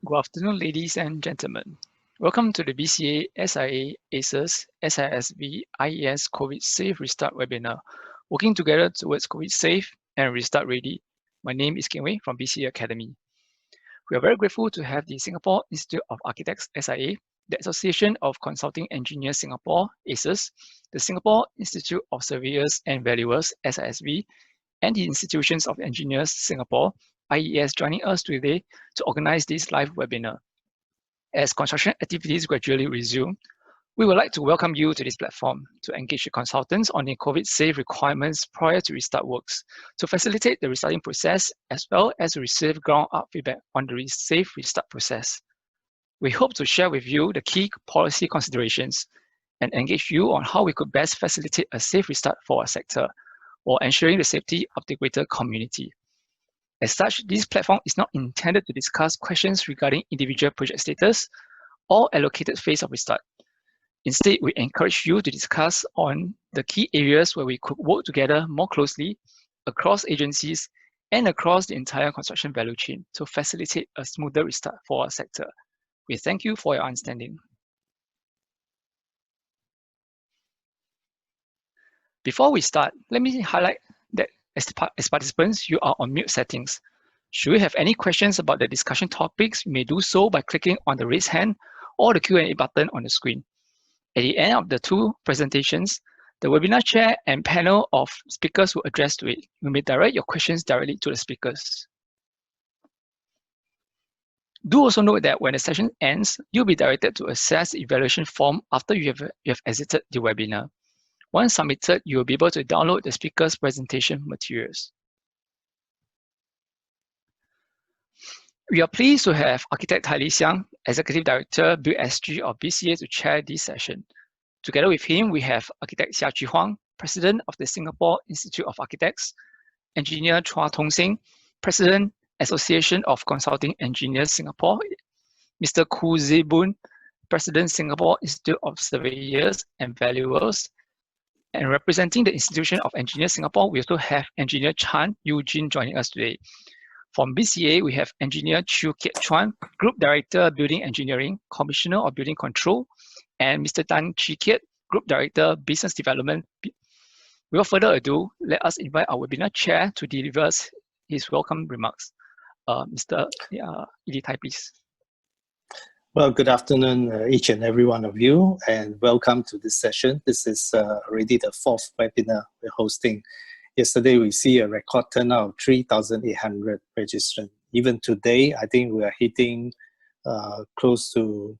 Good afternoon, ladies and gentlemen. Welcome to the BCA-SIA-ACES-SISV-IES COVID Safe Restart webinar, working together towards COVID Safe and Restart Ready. My name is Ken Wei from BCA Academy. We are very grateful to have the Singapore Institute of Architects SIA, the Association of Consulting Engineers Singapore ACES, the Singapore Institute of Surveyors and Valuers SISV, and the Institutions of Engineers Singapore IES joining us today to organize this live webinar. As construction activities gradually resume, we would like to welcome you to this platform to engage the consultants on the COVID-safe requirements prior to restart works, to facilitate the restarting process, as well as to receive ground-up feedback on the safe restart process. We hope to share with you the key policy considerations and engage you on how we could best facilitate a safe restart for our sector, while ensuring the safety of the greater community. As such, this platform is not intended to discuss questions regarding individual project status or allocated phase of restart. Instead, we encourage you to discuss on the key areas where we could work together more closely across agencies and across the entire construction value chain to facilitate a smoother restart for our sector. We thank you for your understanding. Before we start, let me highlight that as participants, you are on mute settings. Should you have any questions about the discussion topics, you may do so by clicking on the raise hand or the Q&A button on the screen. At the end of the two presentations, the webinar chair and panel of speakers will address to it. You may direct your questions directly to the speakers. Do also note that when the session ends, you'll be directed to access the evaluation form after you have exited the webinar. Once submitted, you will be able to download the speaker's presentation materials. We are pleased to have Architect Tai Li Xiang, Executive Director, Build SG of BCA, to chair this session. Together with him, we have Architect Xia Chi Huang, President of the Singapore Institute of Architects, Engineer Chua Tong Seng, President, Association of Consulting Engineers Singapore, Mr. Khoo Zee Boon, President, Singapore Institute of Surveyors and Valuers, and representing the Institution of Engineers Singapore, we also have Engineer Chan Eugene joining us today. From BCA, we have Engineer Chew Kiat Chuan, Group Director, Building Engineering, Commissioner of Building Control, and Mr. Tan Chi Kiat, Group Director, Business Development. Without further ado, let us invite our webinar chair to deliver his welcome remarks. Mr. Ili Tai, please. Well, good afternoon, each and every one of you, and welcome to this session. This is already the fourth webinar we're hosting. Yesterday, we see a record turnout of 3,800 registrants. Even today, I think we are hitting close to,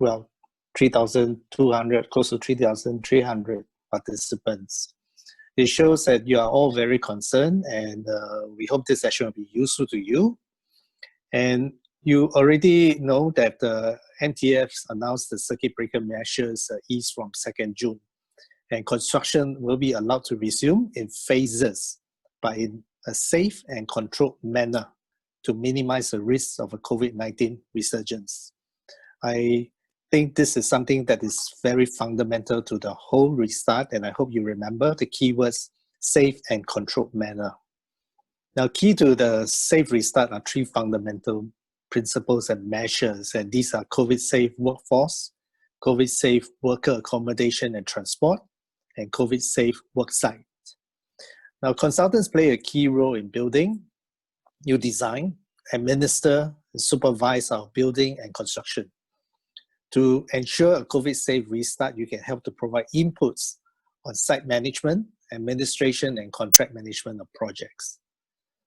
well, 3,200, close to 3,300 participants. It shows that you are all very concerned, and we hope this session will be useful to you. And you already know that the NTF announced the circuit breaker measures ease from 2nd June, and construction will be allowed to resume in phases, but in a safe and controlled manner to minimize the risks of a COVID-19 resurgence. I think this is something that is very fundamental to the whole restart, and I hope you remember the keywords safe and controlled manner. Now, key to the safe restart are three fundamental principles and measures, and these are COVID-safe workforce, COVID-safe worker accommodation and transport, and COVID-safe worksite. Now, consultants play a key role in building. You design, administer, and supervise our building and construction. To ensure a COVID-safe restart, you can help to provide inputs on site management, administration, and contract management of projects.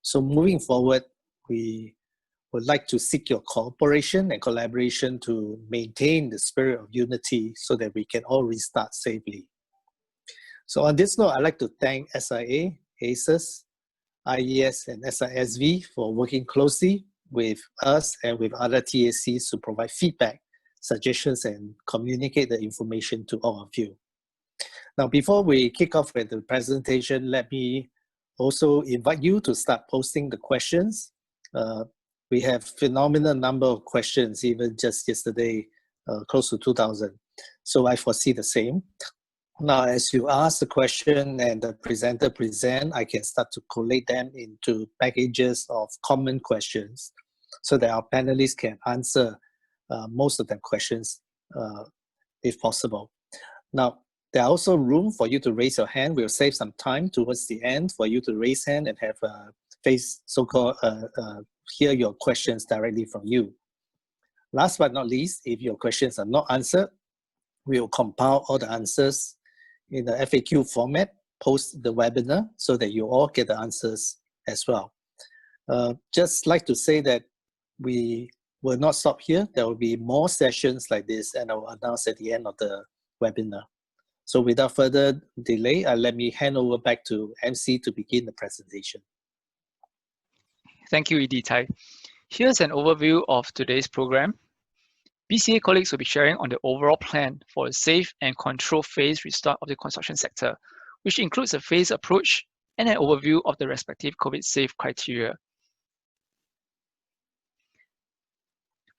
So moving forward, we would like to seek your cooperation and collaboration to maintain the spirit of unity so that we can all restart safely. So on this note, I'd like to thank SIA, ACES, IES, and SISV for working closely with us and with other TACs to provide feedback, suggestions, and communicate the information to all of you. Now, before we kick off with the presentation, let me also invite you to start posting the questions. We have phenomenal number of questions, even just yesterday, close to 2,000. So I foresee the same. Now, as you ask the question and the presenter present, I can start to collate them into packages of common questions. so that our panelists can answer most of the questions if possible. Now, there are also room for you to raise your hand. We'll save some time towards the end for you to raise hand and have hear your questions directly from you. Last but not least, if your questions are not answered, we will compile all the answers in the FAQ format post the webinar so that you all get the answers as well. Just like to say that we will not stop here. There will be more sessions like this, and I will announce at the end of the webinar. So without further delay, let me hand over back to MC to begin the presentation. Thank you, ED Tai. Here's an overview of today's program. BCA colleagues will be sharing on the overall plan for a safe and controlled phased restart of the construction sector, which includes a phased approach and an overview of the respective COVID-safe criteria.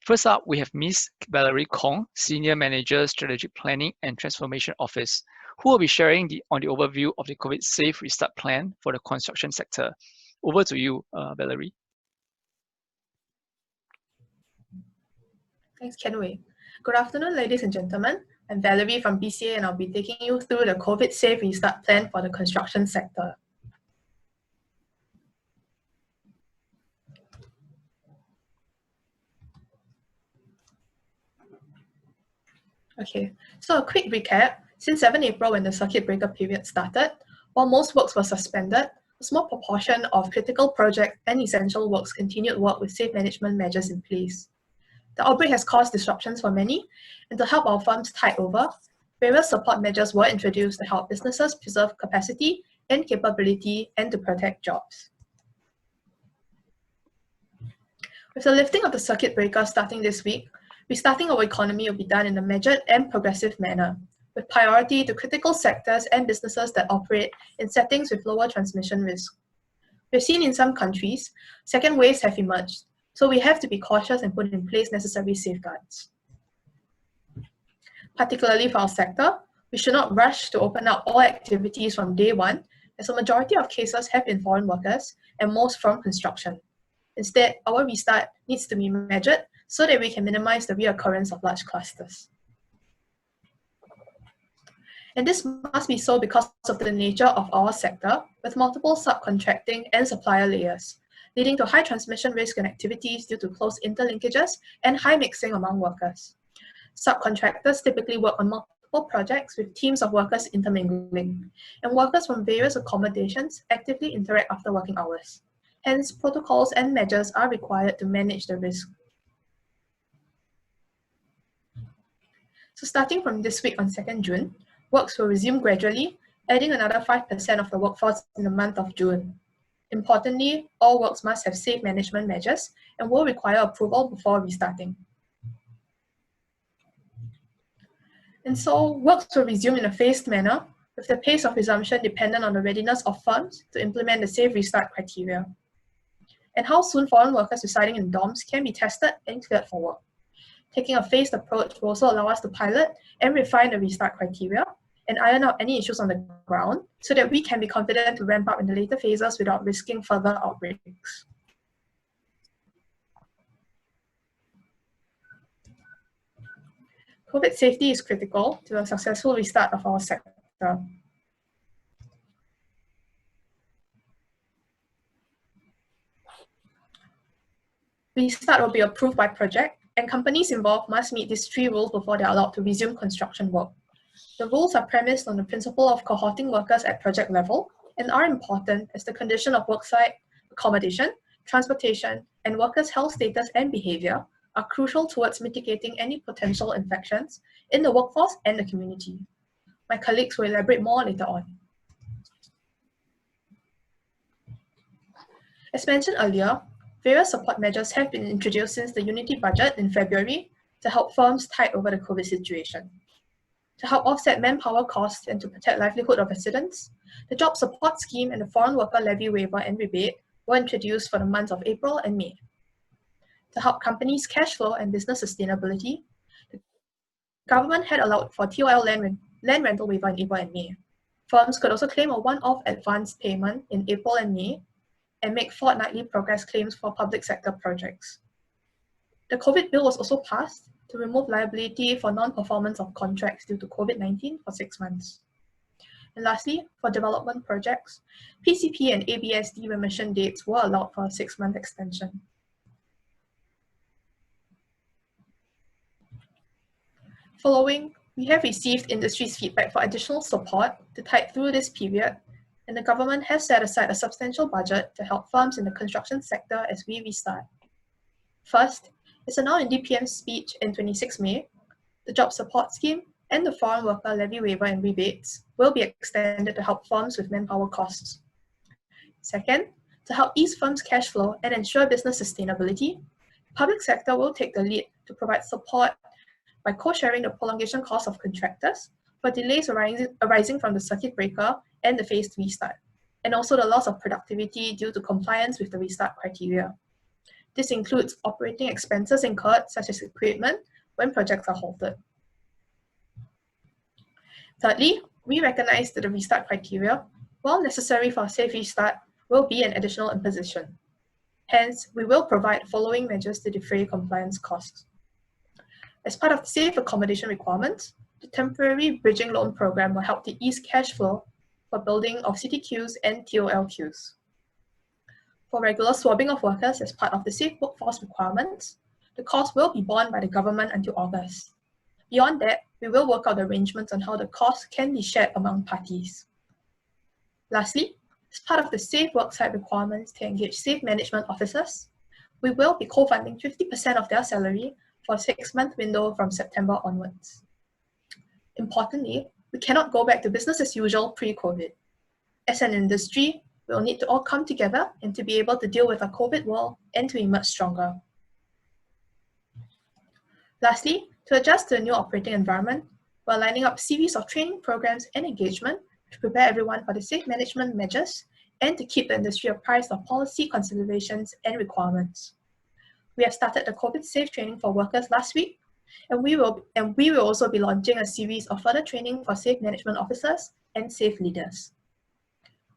First up, we have Ms. Valerie Kong, Senior Manager, Strategic Planning and Transformation Office, who will be sharing on the overview of the COVID-safe restart plan for the construction sector. Over to you, Valerie. Thanks, Kenway. Good afternoon, ladies and gentlemen. I'm Valerie from BCA, and I'll be taking you through the COVID-safe restart plan for the construction sector. Okay, so a quick recap. Since 7 April, when the circuit breaker period started, while most works were suspended, a small proportion of critical project and essential works continued work with safe management measures in place. The outbreak has caused disruptions for many, and to help our firms tide over, various support measures were introduced to help businesses preserve capacity and capability and to protect jobs. With the lifting of the circuit breaker starting this week, restarting our economy will be done in a measured and progressive manner, with priority to critical sectors and businesses that operate in settings with lower transmission risk. We've seen in some countries, second waves have emerged, so we have to be cautious and put in place necessary safeguards. Particularly for our sector, we should not rush to open up all activities from day one, as a majority of cases have been foreign workers and most from construction. Instead, our restart needs to be measured so that we can minimize the reoccurrence of large clusters. And this must be so because of the nature of our sector, with multiple subcontracting and supplier layers, leading to high transmission risk and activities due to close interlinkages and high mixing among workers. Subcontractors typically work on multiple projects with teams of workers intermingling, and workers from various accommodations actively interact after working hours. Hence, protocols and measures are required to manage the risk. So starting from this week on 2nd June, works will resume gradually, adding another 5% of the workforce in the month of June. Importantly, all works must have safe management measures and will require approval before restarting. And so, works will resume in a phased manner, with the pace of resumption dependent on the readiness of firms to implement the safe restart criteria. And how soon foreign workers residing in dorms can be tested and cleared for work. Taking a phased approach will also allow us to pilot and refine the restart criteria and iron out any issues on the ground so that we can be confident to ramp up in the later phases without risking further outbreaks. COVID safety is critical to a successful restart of our sector. Restart will be approved by project, and companies involved must meet these 3 rules before they are allowed to resume construction work. The rules are premised on the principle of cohorting workers at project level and are important as the condition of worksite, accommodation, transportation, and workers' health status and behavior are crucial towards mitigating any potential infections in the workforce and the community. My colleagues will elaborate more later on. As mentioned earlier, various support measures have been introduced since the Unity Budget in February to help firms tide over the COVID situation. To help offset manpower costs and to protect livelihood of residents, the Job Support Scheme and the Foreign Worker Levy Waiver and Rebate were introduced for the months of April and May. To help companies' cash flow and business sustainability, the government had allowed for TOL land rental waiver in April and May. Firms could also claim a one-off advance payment in April and May and make fortnightly progress claims for public sector projects. The COVID bill was also passed to remove liability for non-performance of contracts due to COVID-19 for 6 months. And lastly, for development projects, PCP and ABSD remission dates were allowed for a 6-month extension. Following, we have received industry's feedback for additional support to tide through this period, and the government has set aside a substantial budget to help firms in the construction sector as we restart. First, as announced in DPM's speech in 26 May, the Job Support Scheme and the Foreign Worker Levy Waiver and Rebates will be extended to help firms with manpower costs. Second, to help ease firms' cash flow and ensure business sustainability, the public sector will take the lead to provide support by co-sharing the prolongation costs of contractors for delays arising from the circuit breaker and the phased restart, and also the loss of productivity due to compliance with the restart criteria. This includes operating expenses incurred, such as equipment, when projects are halted. Thirdly, we recognize that the restart criteria, while necessary for a safe restart, will be an additional imposition. Hence, we will provide the following measures to defray compliance costs. As part of the safe accommodation requirements, the temporary bridging loan program will help to ease cash flow for building of CTQs and TOLQs. For regular swabbing of workers as part of the safe workforce requirements, the cost will be borne by the government until August. Beyond that, we will work out arrangements on how the cost can be shared among parties. Lastly, as part of the safe worksite requirements to engage safe management officers, we will be co-funding 50% of their salary for a 6-month window from September onwards. Importantly, we cannot go back to business as usual pre-COVID. As an industry, we will need to all come together and to be able to deal with a COVID world and to emerge stronger. Lastly, to adjust to the new operating environment, we're lining up a series of training programs and engagement to prepare everyone for the safe management measures and to keep the industry apprised of policy considerations and requirements. We have started the COVID safe training for workers last week, and we will also be launching a series of further training for safe management officers and safe leaders.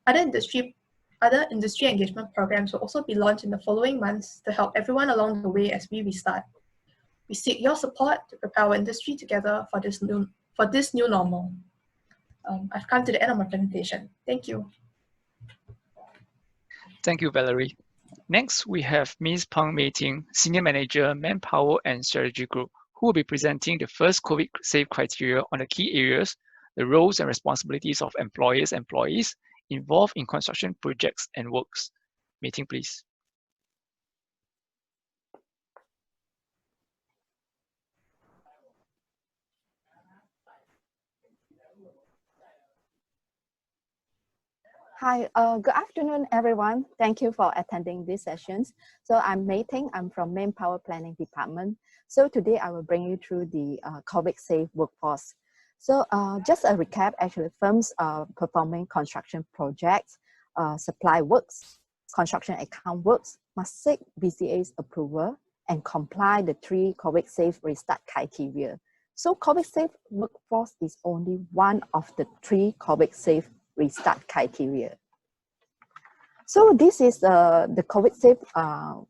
Other industry engagement programs will also be launched in the following months to help everyone along the way as we restart. We seek your support to prepare our industry together for this new normal. I've come to the end of my presentation. Thank you. Thank you, Valerie. Next, we have Ms. Pang Mei Ting, Senior Manager, Manpower and Strategy Group, who will be presenting the first COVID-safe criteria on the key areas, the roles and responsibilities of employers and employees involved in construction projects and works. Mei Ting, please. Hi, good afternoon, everyone. Thank you for attending these sessions. So I'm Mei Ting, I'm from Manpower Planning Department. So today I will bring you through the COVID-safe workforce. So just a recap, actually firms performing construction projects, supply works, construction account works must seek BCA's approval and comply the 3 COVID-safe restart criteria. So COVID-safe workforce is only one of the 3 COVID-safe restart criteria. So this is the COVID-safe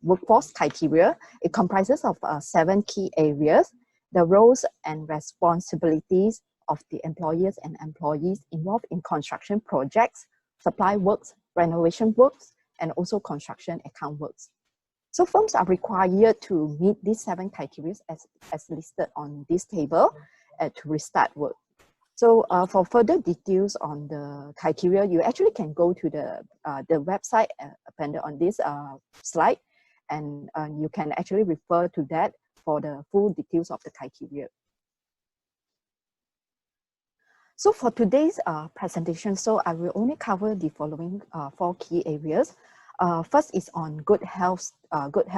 workforce criteria. It comprises of 7 key areas: the roles and responsibilities of the employers and employees involved in construction projects, supply works, renovation works, and also construction account works. So firms are required to meet these 7 criteria as listed on this table to restart work. So for further details on the criteria, you actually can go to the website appended on this slide, and you can actually refer to that for the full details of the criteria. So for today's presentation, so I will only cover the following 4 key areas. First is on good health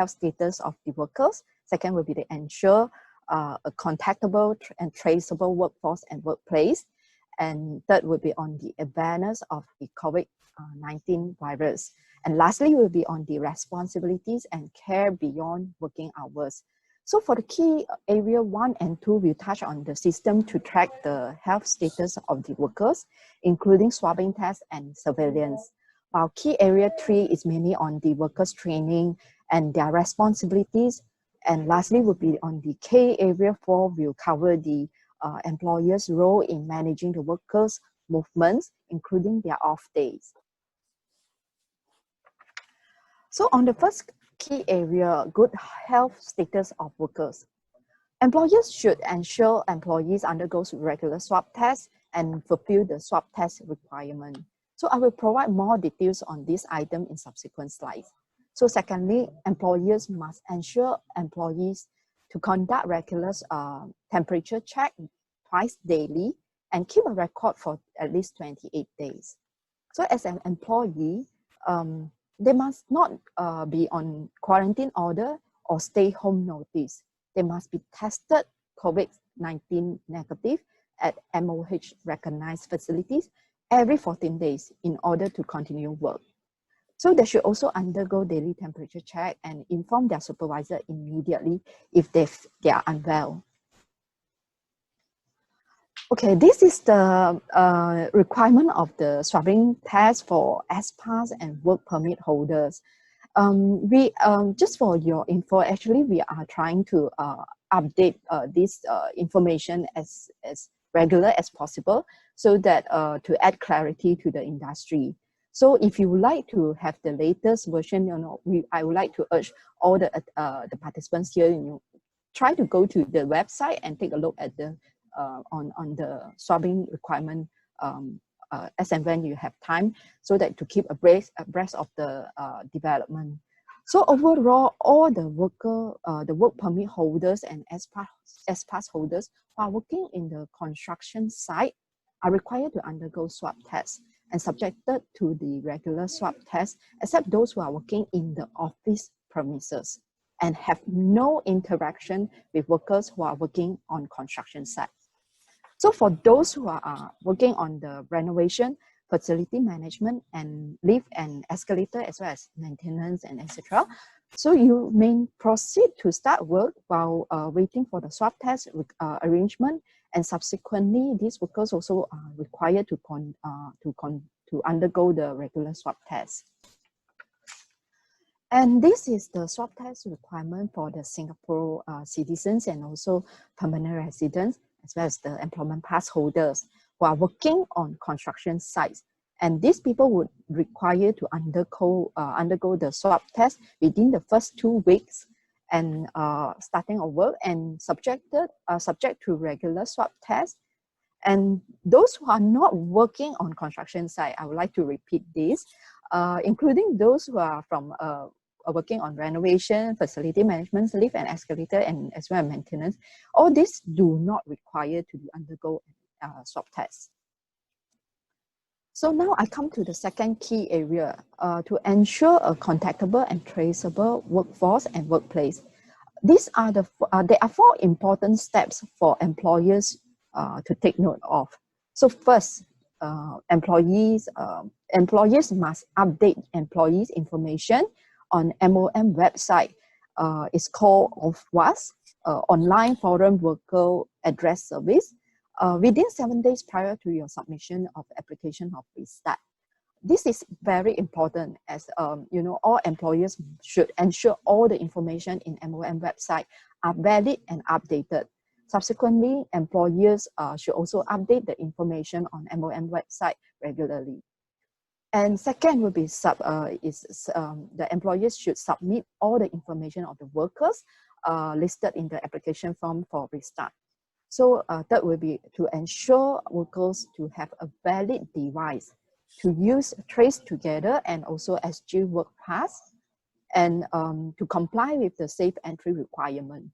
status of the workers. Second will be to ensure a contactable and traceable workforce and workplace. And third will be on the awareness of the COVID-19 virus. And lastly will be on the responsibilities and care beyond working hours. So for the key area 1 and 2, we'll touch on the system to track the health status of the workers, including swabbing tests and surveillance. While key area 3 is mainly on the workers' training and their responsibilities And lastly would be on the K area 4, we'll cover the employer's role in managing the workers' movements, including their off days. So on the first key area, good health status of workers. Employers should ensure employees undergo regular swab tests and fulfill the swab test requirement. So I will provide more details on this item in subsequent slides. So secondly, employers must ensure employees to conduct regular temperature check twice daily and keep a record for at least 28 days. So as an employee, they must not be on quarantine order or stay home notice. They must be tested COVID-19 negative at MOH recognized facilities every 14 days in order to continue work. So they should also undergo daily temperature check and inform their supervisor immediately if they are unwell. Okay, this is the requirement of the swabbing test for S-Pass and work permit holders. Just for your info, actually we are trying to update this information as regular as possible, so that to add clarity to the industry. So if you would like to have the latest version, I would like to urge all the participants here, try to go to the website and take a look at the on the swabbing requirement as and when you have time, so that to keep abreast of the development. So overall, all the work permit holders and S-Pass holders who are working in the construction site are required to undergo swab tests and subjected to the regular swab test, except those who are working in the office premises and have no interaction with workers who are working on construction sites. So for those who are working on the renovation, facility management, and lift and escalator, as well as maintenance and etc., so you may proceed to start work while waiting for the swab test arrangement, and subsequently these workers also are required to undergo the regular swab test. And this is the swab test requirement for the Singapore citizens and also permanent residents, as well as the employment pass holders who are working on construction sites. And these people would require to undergo the swab test within the first 2 weeks and starting of work, and subject to regular swab test. And those who are not working on construction site, I would like to repeat this, including those who are from working on renovation, facility management, lift and escalator, and as well as maintenance, all these do not require to undergo swab tests. So now I come to the second key area, to ensure a contactable and traceable workforce and workplace. These are there are 4 important steps for employers to take note of. So first, employers must update employees' information on MOM website. It's called OFWAS, Online Foreign Worker Address Service, within 7 days prior to your submission of application of restart. This is very important, as all employers should ensure all the information in MOM website are valid and updated. Subsequently, employers should also update the information on MOM website regularly. And second would be the employers should submit all the information of the workers listed in the application form for restart. So third will be to ensure workers to have a valid device to use Trace Together and also SG Work Pass, and to comply with the safe entry requirement.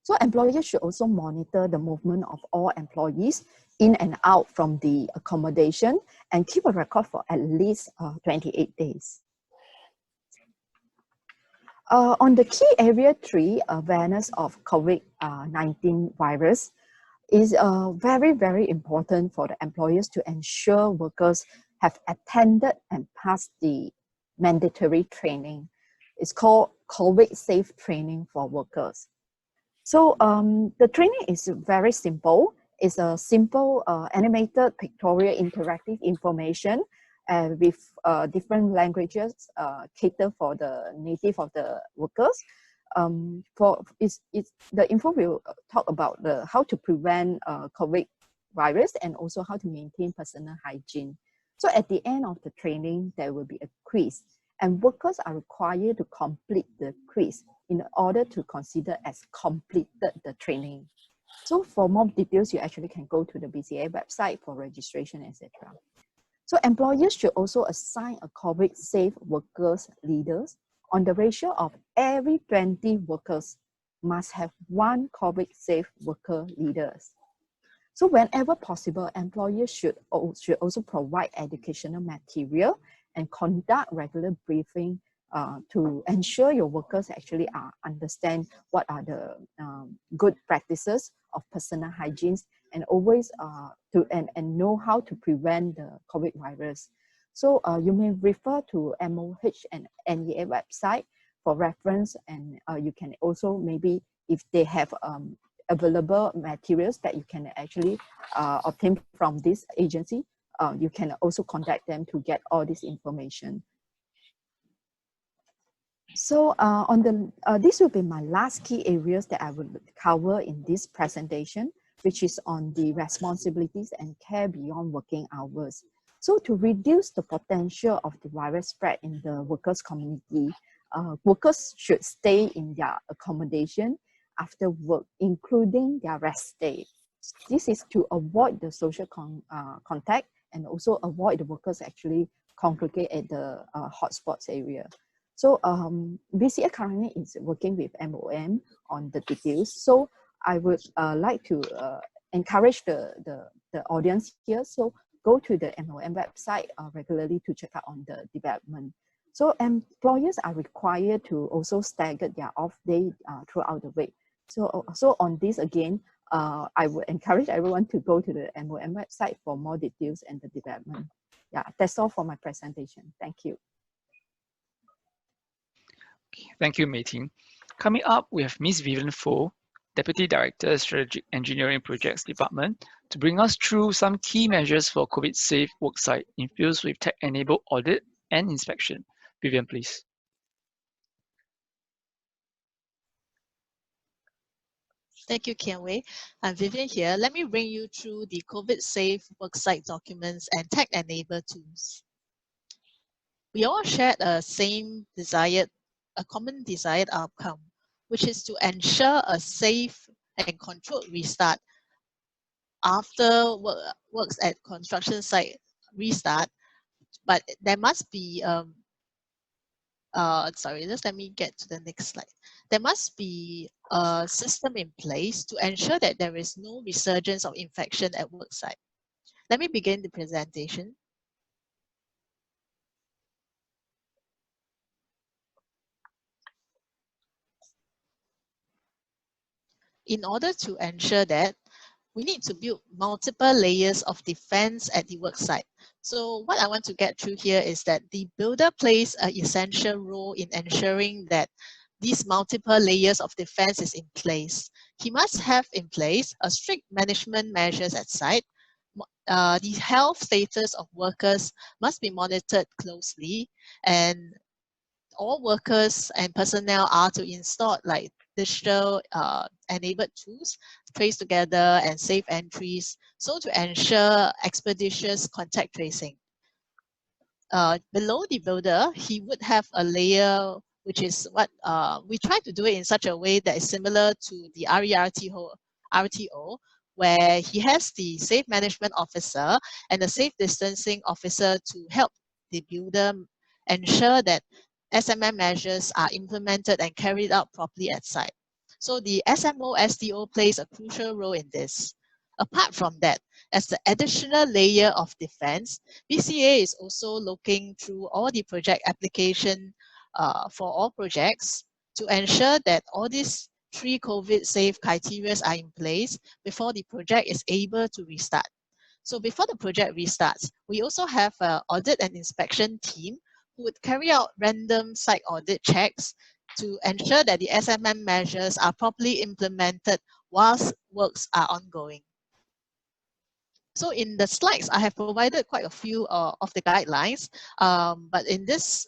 So employers should also monitor the movement of all employees in and out from the accommodation and keep a record for at least 28 days. On the key area 3, awareness of COVID-19 virus is very, very important for the employers to ensure workers have attended and passed the mandatory training. It's called COVID safe training for workers. So the training is very simple. It's a simple animated pictorial interactive information with different languages cater for the native of the workers. the info will talk about how to prevent COVID virus and also how to maintain personal hygiene. So at the end of the training, there will be a quiz, and workers are required to complete the quiz in order to consider as completed the training. So for more details, you actually can go to the BCA website for registration, etc. So employers should also assign a COVID-safe workers leaders on the ratio of every 20 workers must have one COVID-safe worker leaders. So whenever possible, employers should also provide educational material and conduct regular briefing to ensure your workers actually understand what are the good practices of personal hygiene and always and know how to prevent the COVID virus. So you may refer to MOH and NEA website for reference, and you can also maybe, if they have available materials that you can actually obtain from this agency, you can also contact them to get all this information. So this will be my last key areas that I will cover in this presentation, which is on the responsibilities and care beyond working hours. So to reduce the potential of the virus spread in the workers' community, workers should stay in their accommodation after work, including their rest day. This is to avoid the social contact and also avoid the workers actually congregate at the hotspots area. So BCA currently is working with MOM on the details. So I would like to encourage the audience here. So go to the MOM website regularly to check out on the development. So employers are required to also stagger their off day throughout the week. So on this again, I would encourage everyone to go to the MOM website for more details and the development. Yeah, that's all for my presentation. Thank you. Thank you, Mei Ting. Coming up, we have Ms. Vivian Fo, Deputy Director, Strategic Engineering Projects Department, to bring us through some key measures for COVID-safe worksite infused with tech-enabled audit and inspection. Vivian, please. Thank you, Kian-Wei. I'm Vivian here. Let me bring you through the COVID-safe worksite documents and tech-enabled tools. We all shared a common desired outcome, which is to ensure a safe and controlled restart after works at construction site restart. But there must be sorry, just let me get to the next slide. There must be a system in place to ensure that there is no resurgence of infection at worksite. Let me begin the presentation. In order to ensure that, we need to build multiple layers of defense at the worksite. So what I want to get through here is that the builder plays an essential role in ensuring that these multiple layers of defense is in place. He must have in place a strict management measures at site. The health status of workers must be monitored closely, and all workers and personnel are to install like digital enabled tools, trace together and safe entries, so to ensure expeditious contact tracing. Below the builder, he would have a layer which is what we try to do it in such a way that is similar to the RTO, where he has the safe management officer and the safe distancing officer to help the builder ensure that SMM measures are implemented and carried out properly at site. So the SMO SDO plays a crucial role in this. Apart from that, as the additional layer of defense, BCA is also looking through all the project application for all projects to ensure that all these 3 COVID-safe criteria are in place before the project is able to restart. So before the project restarts, we also have an audit and inspection team who would carry out random site audit checks to ensure that the SMM measures are properly implemented whilst works are ongoing. So in the slides, I have provided quite a few of the guidelines, but in this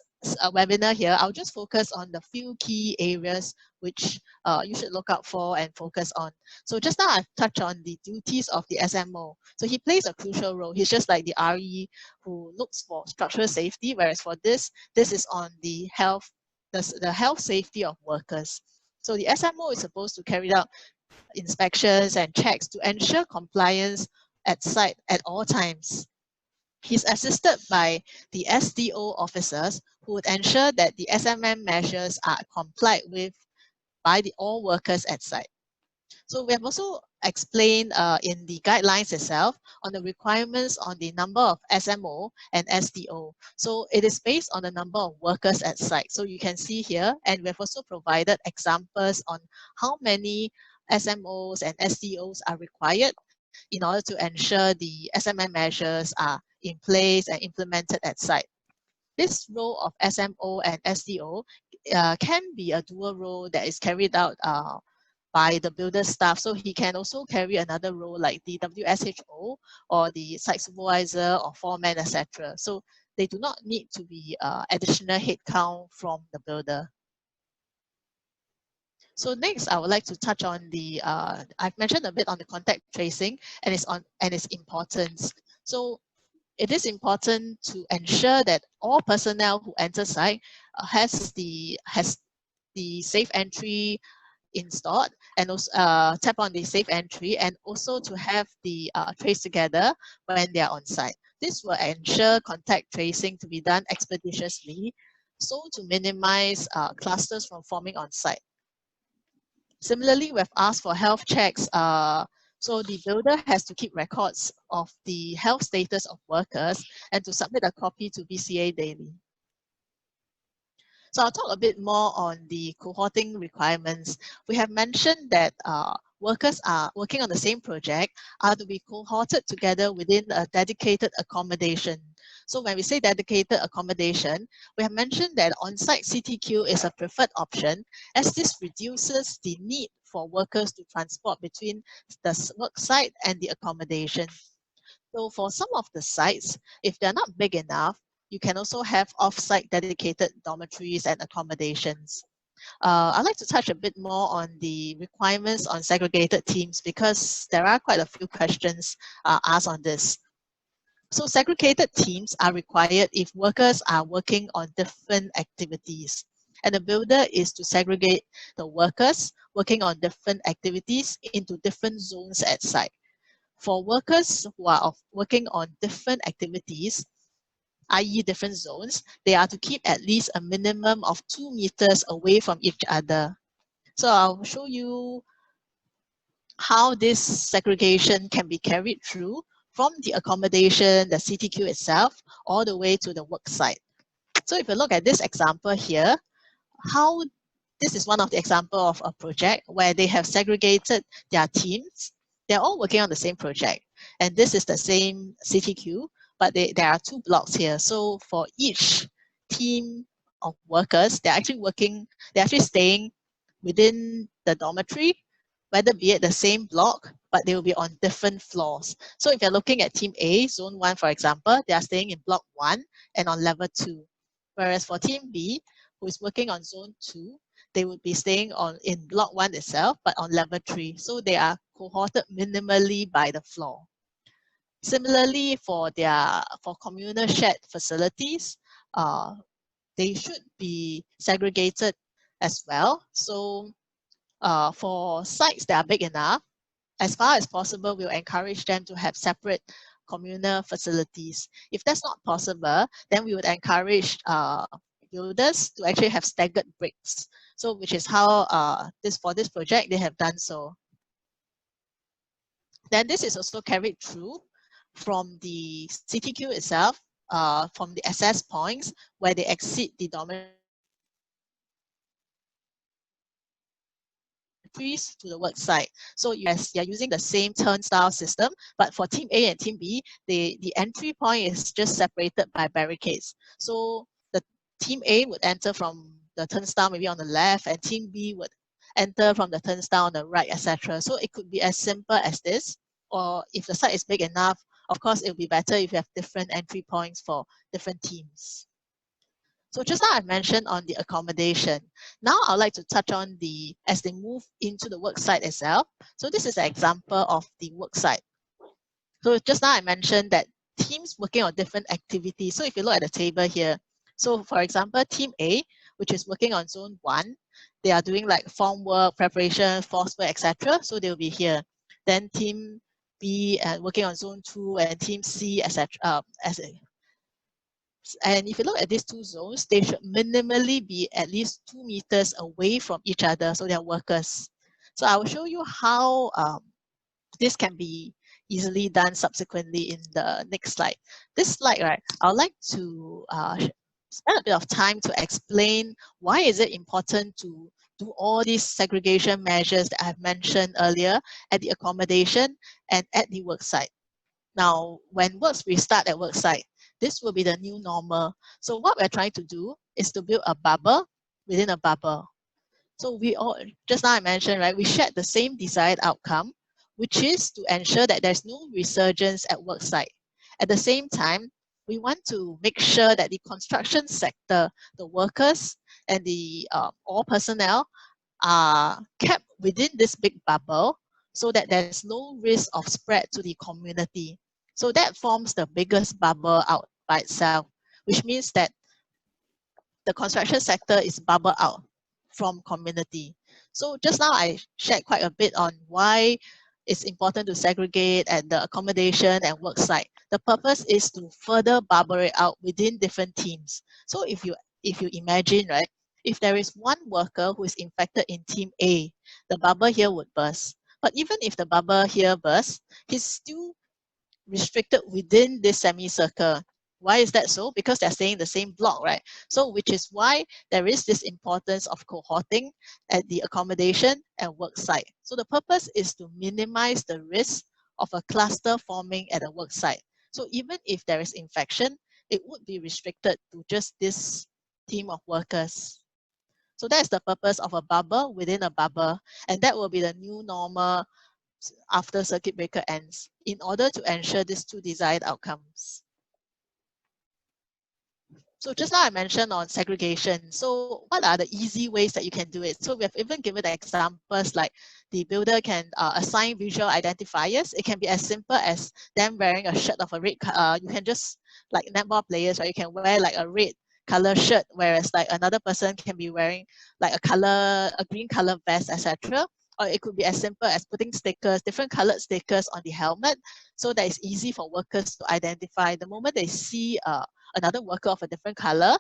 webinar here, I'll just focus on the few key areas which you should look out for and focus on. So just now I've touched on the duties of the SMO. So he plays a crucial role. He's just like the RE who looks for structural safety, whereas for this is on the health safety of workers. So the SMO is supposed to carry out inspections and checks to ensure compliance at site at all times. He's assisted by the SDO officers who would ensure that the SMM measures are complied with by all workers at site. So we have also explained in the guidelines itself on the requirements on the number of SMO and SDO. So it is based on the number of workers at site. So you can see here, and we have also provided examples on how many SMOs and SDOs are required in order to ensure the SMM measures are in place and implemented at site. This role of SMO and SDO can be a dual role that is carried out by the builder staff. So he can also carry another role like the WSHO or the site supervisor or foreman, etc. So they do not need to be additional headcount from the builder. So next, I would like to touch on the, I've mentioned a bit on the contact tracing and its importance. So it is important to ensure that all personnel who enter site has the safe entry installed, and also tap on the safe entry, and also to have the trace together when they are on site. This will ensure contact tracing to be done expeditiously, so to minimize clusters from forming on site. Similarly, we've asked for health checks. So the builder has to keep records of the health status of workers and to submit a copy to BCA daily. So I'll talk a bit more on the cohorting requirements. We have mentioned that workers are working on the same project are to be cohorted together within a dedicated accommodation. So when we say dedicated accommodation, we have mentioned that on-site CTQ is a preferred option, as this reduces the need for workers to transport between the work site and the accommodation. So for some of the sites, if they're not big enough, you can also have off-site dedicated dormitories and accommodations. I'd like to touch a bit more on the requirements on segregated teams, because there are quite a few questions asked on this. So segregated teams are required if workers are working on different activities, and the builder is to segregate the workers working on different activities into different zones at site. For workers who are working on different activities, i.e. different zones, they are to keep at least a minimum of 2 meters away from each other. So I'll show you how this segregation can be carried through from the accommodation, the CTQ itself, all the way to the work site. So if you look at this example here, this is one of the example of a project where they have segregated their teams. They're all working on the same project. And this is the same CTQ, but there are 2 blocks here. So for each team of workers, they're actually staying within the dormitory, whether be it the same block, but they will be on different floors. So if you're looking at Team A, Zone 1, for example, they are staying in Block 1 and on Level 2. Whereas for Team B, who is working on Zone 2, they would be staying in Block 1 itself, but on Level 3. So they are cohorted minimally by the floor. Similarly, for communal shared facilities, they should be segregated as well. So for sites that are big enough, as far as possible, we'll encourage them to have separate communal facilities. If that's not possible, then we would encourage builders to actually have staggered breaks. So which is how for this project, they have done so. Then this is also carried through from the CTQ itself, from the access points where they exit the dormitories to the work site. So yes, you're using the same turnstile system, but for Team A and Team B, the entry point is just separated by barricades. So the Team A would enter from the turnstile maybe on the left, and Team B would enter from the turnstile on the right, etc. So it could be as simple as this, or if the site is big enough, of course, it would be better if you have different entry points for different teams. So just now I mentioned on the accommodation. Now I'd like to touch on as they move into the worksite itself. So this is an example of the worksite. So just now I mentioned that teams working on different activities. So if you look at the table here, so for example, team A, which is working on zone 1, they are doing like form work, preparation, force work, etc. So they'll be here. Then team B working on zone 2 and team C, etc. And if you look at these two zones, they should minimally be at least 2 meters away from each other. So they're workers. So I will show you how this can be easily done subsequently in the next slide. This slide, right, I would like to spend a bit of time to explain why is it important to do all these segregation measures that I've mentioned earlier at the accommodation and at the worksite. Now, when works restart at worksite, this will be the new normal. So what we're trying to do is to build a bubble within a bubble. So we all, just now I mentioned, right, we shared the same desired outcome, which is to ensure that there's no resurgence at worksite. At the same time, we want to make sure that the construction sector, the workers and the all personnel are kept within this big bubble so that there's no risk of spread to the community. So that forms the biggest bubble out by itself, which means that the construction sector is bubbled out from community. So just now I shared quite a bit on why it's important to segregate at the accommodation and worksite. The purpose is to further bubble it out within different teams. So if you imagine, right, if there is one worker who is infected in team A, the bubble here would burst. But even if the bubble here bursts, he's still restricted within this semicircle. Why is that so? Because they're staying in the same block, right? So which is why there is this importance of cohorting at the accommodation and work site. So the purpose is to minimize the risk of a cluster forming at a work site. So even if there is infection, it would be restricted to just this team of workers. So that's the purpose of a bubble within a bubble, and that will be the new normal after circuit breaker ends in order to ensure these two desired outcomes. So just now I mentioned on segregation. So what are the easy ways that you can do it? So we have even given examples like the builder can assign visual identifiers. It can be as simple as them wearing a shirt of a red, you can just, like netball players, right? You can wear like a red color shirt, whereas like another person can be wearing like a green color vest, etc. Or it could be as simple as putting stickers, different colored stickers on the helmet, so that it's easy for workers to identify. The moment they see another worker of a different color,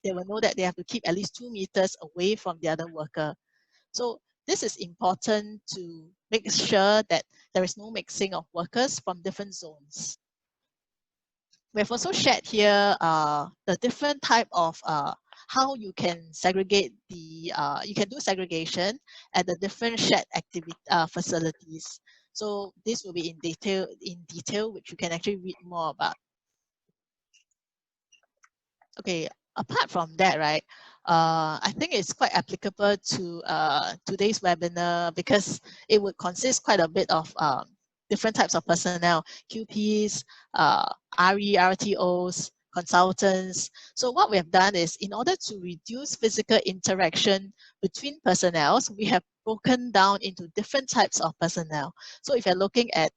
they will know that they have to keep at least 2 meters away from the other worker. So this is important to make sure that there is no mixing of workers from different zones. We have also shared here the different type of how you can segregate the, you can do segregation at the different shared activity facilities. So this will be in detail, which you can actually read more about. Okay, apart from that, right, I think it's quite applicable to today's webinar because it would consist quite a bit of different types of personnel, QPs, RE, RTOs, consultants. So what we have done is, in order to reduce physical interaction between personnel, we have broken down into different types of personnel. So if you're looking at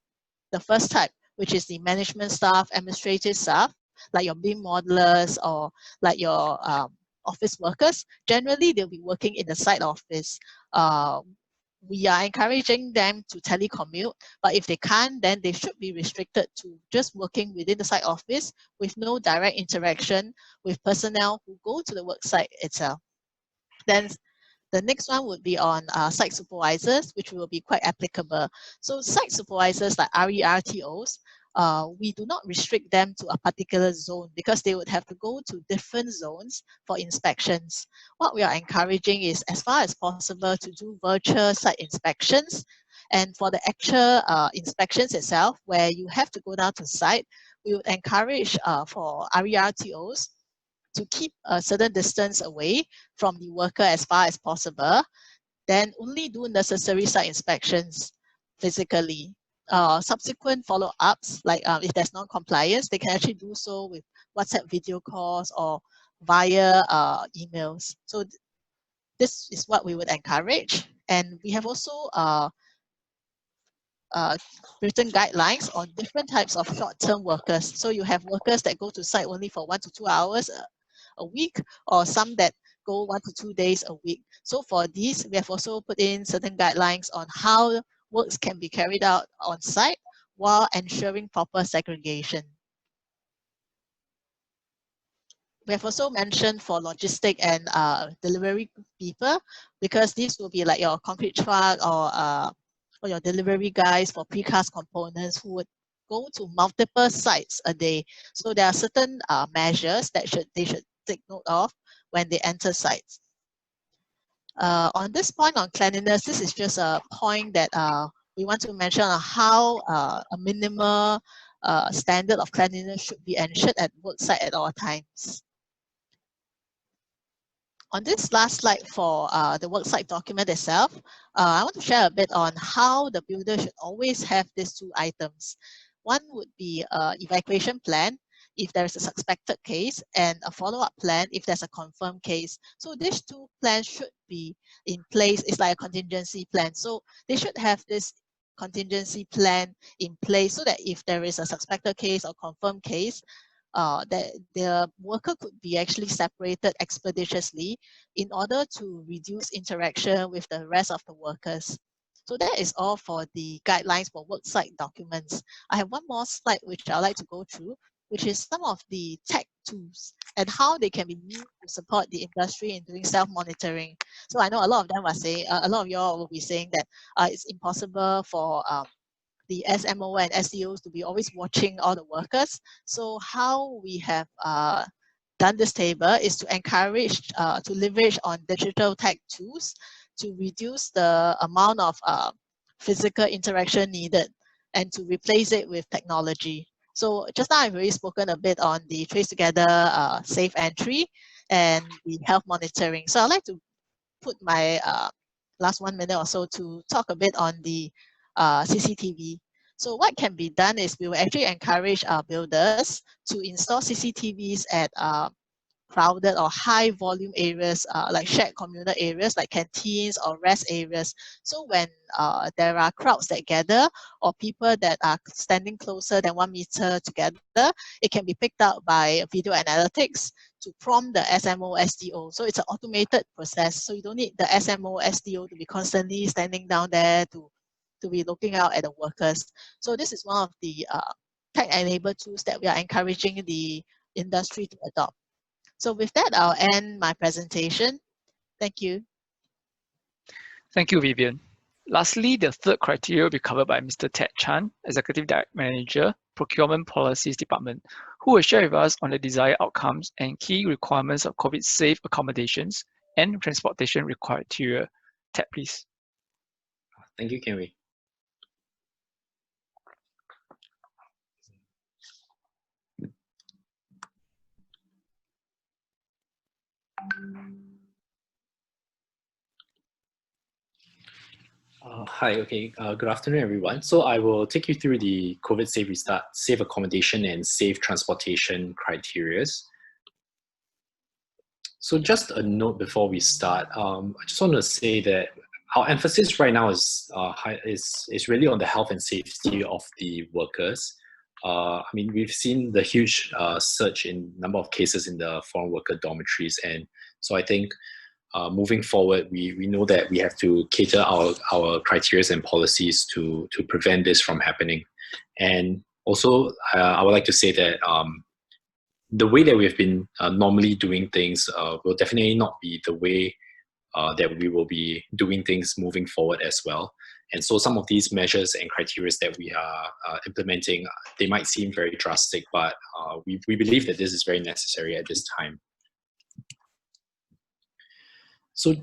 the first type, which is the management staff, administrative staff, like your BIM modelers or like your office workers, generally they'll be working in the site office. We are encouraging them to telecommute, but if they can't, then they should be restricted to just working within the site office with no direct interaction with personnel who go to the work site itself. Then the next one would be on site supervisors, which will be quite applicable. So site supervisors like RERTOs, we do not restrict them to a particular zone because they would have to go to different zones for inspections. What we are encouraging is, as far as possible, to do virtual site inspections. And for the actual inspections itself, where you have to go down to site, we would encourage for RERTOs to keep a certain distance away from the worker as far as possible, then only do necessary site inspections physically. Subsequent follow-ups, like if there's non-compliance, they can actually do so with WhatsApp video calls or via emails. So this is what we would encourage. And we have also written guidelines on different types of short-term workers. So you have workers that go to site only for 1 to 2 hours a week, or some that go 1 to 2 days a week. So for these, we have also put in certain guidelines on how works can be carried out on site while ensuring proper segregation. We have also mentioned for logistic and delivery people, because these will be like your concrete truck or your delivery guys for precast components who would go to multiple sites a day. So there are certain measures that they should take note of when they enter sites. On this point on cleanliness, this is just a point that we want to mention on how a minimal standard of cleanliness should be ensured at worksite at all times. On this last slide for the worksite document itself, I want to share a bit on how the builder should always have these two items. One would be an evacuation plan if there is a suspected case, and a follow-up plan if there's a confirmed case. So these two plans should be in place. It's like a contingency plan. So they should have this contingency plan in place so that if there is a suspected case or confirmed case, that the worker could be actually separated expeditiously in order to reduce interaction with the rest of the workers. So that is all for the guidelines for worksite documents. I have one more slide which I'd like to go through, which is some of the tech tools and how they can be used to support the industry in doing self-monitoring. So I know a lot of them are saying, a lot of y'all will be saying that it's impossible for the SMO and SEOs to be always watching all the workers. So how we have done this table is to encourage to leverage on digital tech tools to reduce the amount of physical interaction needed and to replace it with technology. So just now I've already spoken a bit on the Trace Together safe entry and the health monitoring. So I'd like to put my last 1 minute or so to talk a bit on the CCTV. So what can be done is we will actually encourage our builders to install CCTVs at crowded or high volume areas like shared communal areas like canteens or rest areas. So when there are crowds that gather or people that are standing closer than 1 meter together, it can be picked up by video analytics to prompt the SMO SDO. So it's an automated process. So you don't need the SMO SDO to be constantly standing down there to be looking out at the workers. So this is one of the tech-enabled tools that we are encouraging the industry to adopt. So with that, I'll end my presentation. Thank you. Thank you, Vivian. Lastly, the third criteria will be covered by Mr. Ted Chan, Executive Direct Manager, Procurement Policies Department, who will share with us on the desired outcomes and key requirements of COVID-safe accommodations and transportation criteria. Ted, please. Thank you, Kenway. Hi, okay, good afternoon, everyone. So I will take you through the COVID safe restart, safe accommodation, and safe transportation criteria. So just a note before we start, I just want to say that our emphasis right now is really on the health and safety of the workers. I mean, we've seen the huge surge in number of cases in the foreign worker dormitories, and so I think moving forward, we know that we have to cater our criteria and policies to prevent this from happening. And also, I would like to say that the way that we've been normally doing things will definitely not be the way that we will be doing things moving forward as well. And so some of these measures and criteria that we are implementing, they might seem very drastic, but we believe that this is very necessary at this time. So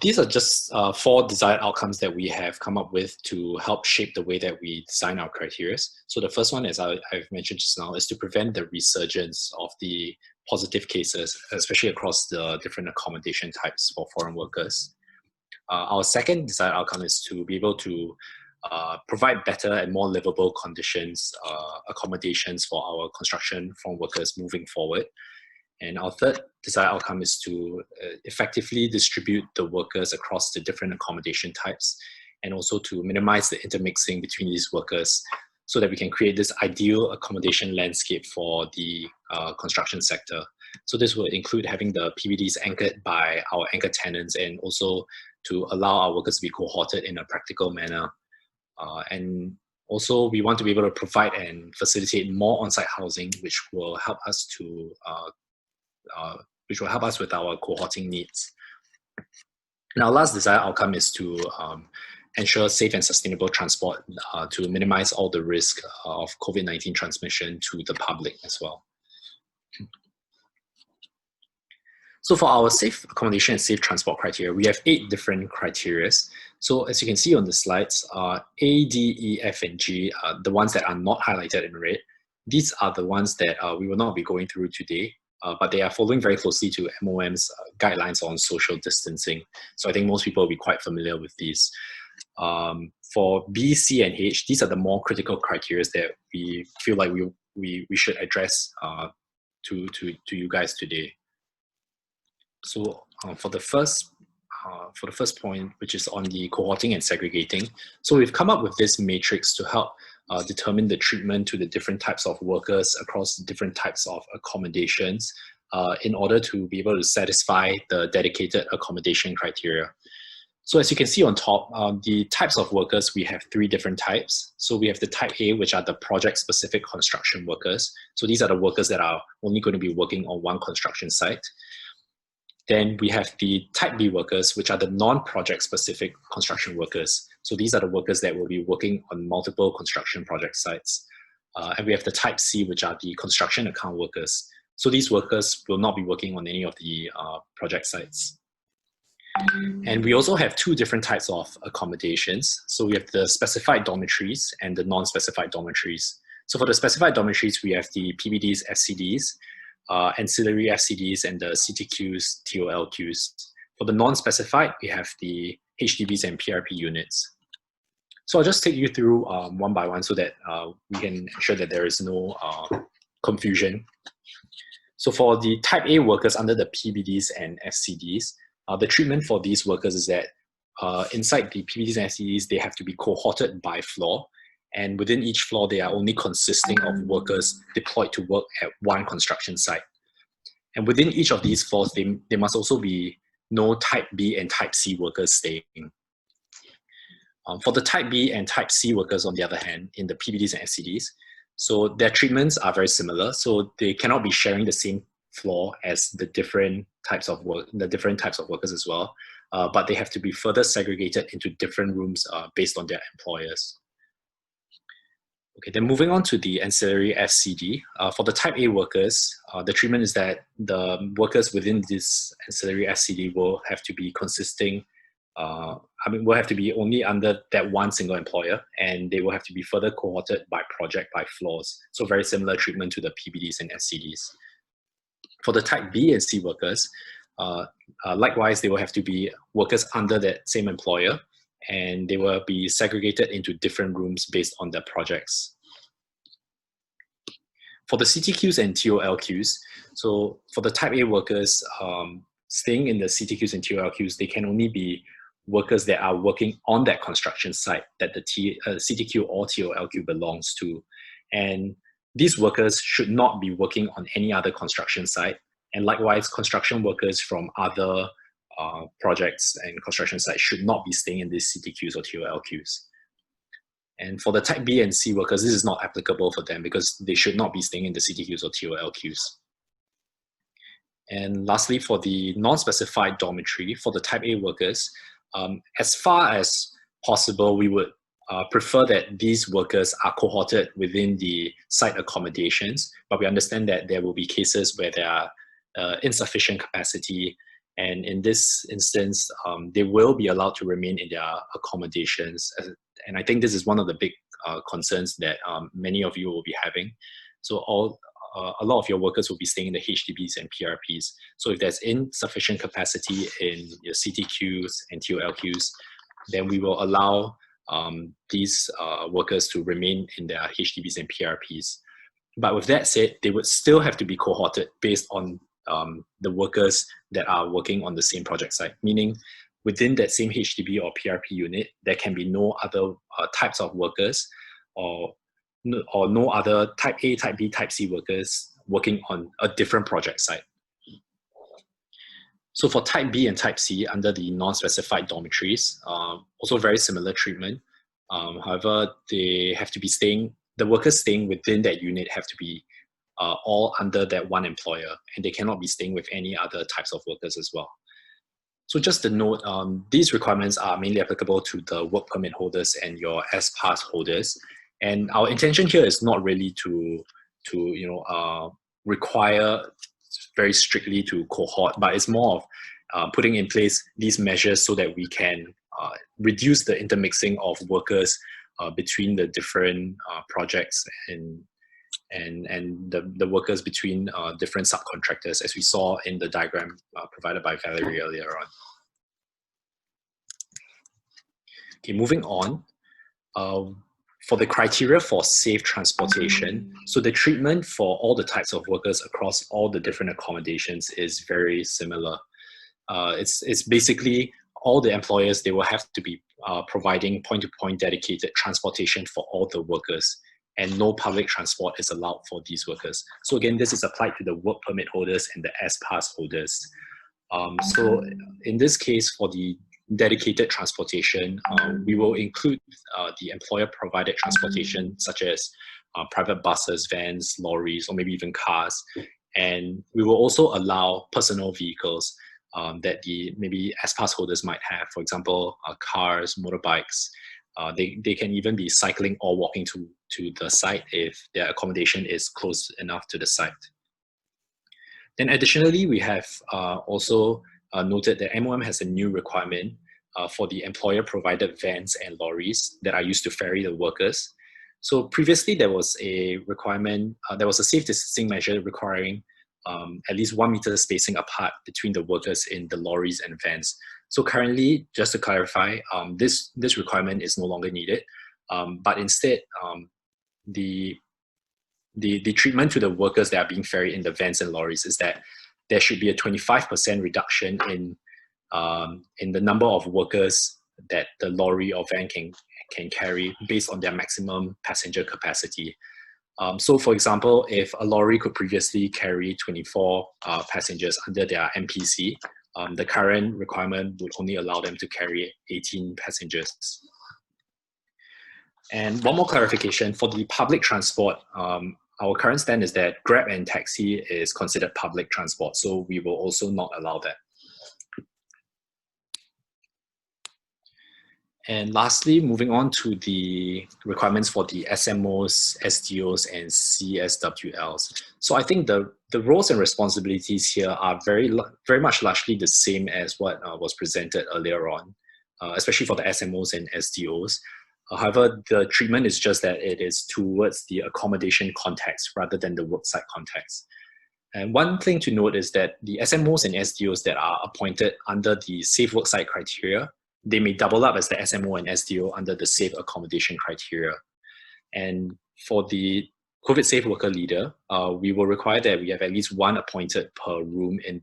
these are just 4 desired outcomes that we have come up with to help shape the way that we design our criteria. So the first one, as I've mentioned just now, is to prevent the resurgence of the positive cases, especially across the different accommodation types for foreign workers. Our second desired outcome is to be able to provide better and more livable conditions, accommodations for our construction foreign workers moving forward. And our third desired outcome is to effectively distribute the workers across the different accommodation types, and also to minimize the intermixing between these workers so that we can create this ideal accommodation landscape for the construction sector. So this will include having the PBDs anchored by our anchor tenants, and also to allow our workers to be cohorted in a practical manner. And also, we want to be able to provide and facilitate more on-site housing, which will help us with our cohorting needs. And our last desired outcome is to ensure safe and sustainable transport to minimize all the risk of COVID-19 transmission to the public as well. So for our safe accommodation and safe transport criteria, we have 8 different criteria. So as you can see on the slides, A, D, E, F, and G are the ones that are not highlighted in red. These are the ones that we will not be going through today, but they are following very closely to MOM's guidelines on social distancing. So I think most people will be quite familiar with these. For B, C, and H, these are the more critical criteria that we feel like we should address to you guys today. So for the first point, which is on the cohorting and segregating, so we've come up with this matrix to help determine the treatment to the different types of workers across different types of accommodations in order to be able to satisfy the dedicated accommodation criteria. So as you can see on top, the types of workers, we have 3 different types. So we have the type A, which are the project-specific construction workers. So these are the workers that are only going to be working on one construction site. Then we have the type B workers, which are the non-project specific construction workers. So these are the workers that will be working on multiple construction project sites. And we have the type C, which are the construction account workers. So these workers will not be working on any of the project sites. And we also have 2 different types of accommodations. So we have the specified dormitories and the non-specified dormitories. So for the specified dormitories, we have the PBDs, FCDs, ancillary FCDs, and the CTQs, TOLQs. For the non-specified, we have the HDBs and PRP units. So I'll just take you through one by one so that we can ensure that there is no confusion. So for the type A workers under the PBDs and FCDs, the treatment for these workers is that inside the PBDs and FCDs, they have to be cohorted by floor. And within each floor, they are only consisting of workers deployed to work at one construction site. And within each of these floors, there must also be no type B and type C workers staying. For the type B and type C workers, on the other hand, in the PBDs and FCDs, so their treatments are very similar. So they cannot be sharing the same floor as the different types of workers as well. But they have to be further segregated into different rooms based on their employers. Okay, then moving on to the ancillary FCD. For the type A workers, the treatment is that the workers within this ancillary FCD will have to be consisting, will have to be only under that one single employer, and they will have to be further cohorted by project, by floors. So very similar treatment to the PBDs and FCDs. For the type B and C workers, likewise, they will have to be workers under that same employer, and they will be segregated into different rooms based on their projects. For the CTQs and TOLQs, so for the type A workers, staying in the CTQs and TOLQs, they can only be workers that are working on that construction site that the CTQ or TOLQ belongs to. And these workers should not be working on any other construction site. And likewise, construction workers from other projects and construction sites should not be staying in these CTQs or TOLQs. And for the type B and C workers, this is not applicable for them because they should not be staying in the CTQs or TOLQs. And lastly, for the non-specified dormitory, for the type A workers, as far as possible, we would prefer that these workers are cohorted within the site accommodations, but we understand that there will be cases where there are insufficient capacity. And in this instance, they will be allowed to remain in their accommodations. And I think this is one of the big concerns that many of you will be having. So a lot of your workers will be staying in the HDBs and PRPs. So if there's insufficient capacity in your CTQs and TOLQs, then we will allow these workers to remain in their HDBs and PRPs. But with that said, they would still have to be cohorted based on the workers that are working on the same project site, meaning within that same HDB or PRP unit, there can be no other types of workers or no other type A, type B, type C workers working on a different project site. So for type B and type C under the non-specified dormitories, also very similar treatment. However, they have to be the workers staying within that unit have to be all under that one employer, and they cannot be staying with any other types of workers as well. So just to note, these requirements are mainly applicable to the work permit holders and your S-Pass holders. And our intention here is not really to require very strictly to cohort, but it's more of putting in place these measures so that we can reduce the intermixing of workers between the different projects and the workers between different subcontractors, as we saw in the diagram provided by Valerie earlier on. Okay, moving on. For the criteria for safe transportation, so the treatment for all the types of workers across all the different accommodations is very similar. It's basically all the employers, they will have to be providing point-to-point dedicated transportation for all the workers, and no public transport is allowed for these workers. So again, this is applied to the work permit holders and the S-Pass holders. So in this case, for the dedicated transportation, we will include the employer-provided transportation, such as private buses, vans, lorries, or maybe even cars. And we will also allow personal vehicles that the maybe S-Pass holders might have. For example, cars, motorbikes. They can even be cycling or walking to the site if their accommodation is close enough to the site. Then additionally, we have also noted that MOM has a new requirement for the employer-provided vans and lorries that are used to ferry the workers. So previously, there was a requirement, there was a safe distancing measure requiring at least 1 meter spacing apart between the workers in the lorries and vans. So currently, just to clarify, this requirement is no longer needed, but instead, the treatment to the workers that are being ferried in the vans and lorries is that there should be a 25% reduction in the number of workers that the lorry or van can carry based on their maximum passenger capacity. So for example, if a lorry could previously carry 24 passengers under their MPC, the current requirement would only allow them to carry 18 passengers. And one more clarification, for the public transport, our current stand is that Grab and taxi is considered public transport, so we will also not allow that. And lastly, moving on to the requirements for the SMOs, SDOs, and CSWLs. So I think the roles and responsibilities here are very much largely the same as what was presented earlier on, especially for the SMOs and SDOs. However, the treatment is just that it is towards the accommodation context rather than the worksite context. And one thing to note is that the SMOs and SDOs that are appointed under the safe worksite criteria, they may double up as the SMO and SDO under the safe accommodation criteria. And for the COVID safe worker leader, we will require that we have at least one appointed per room in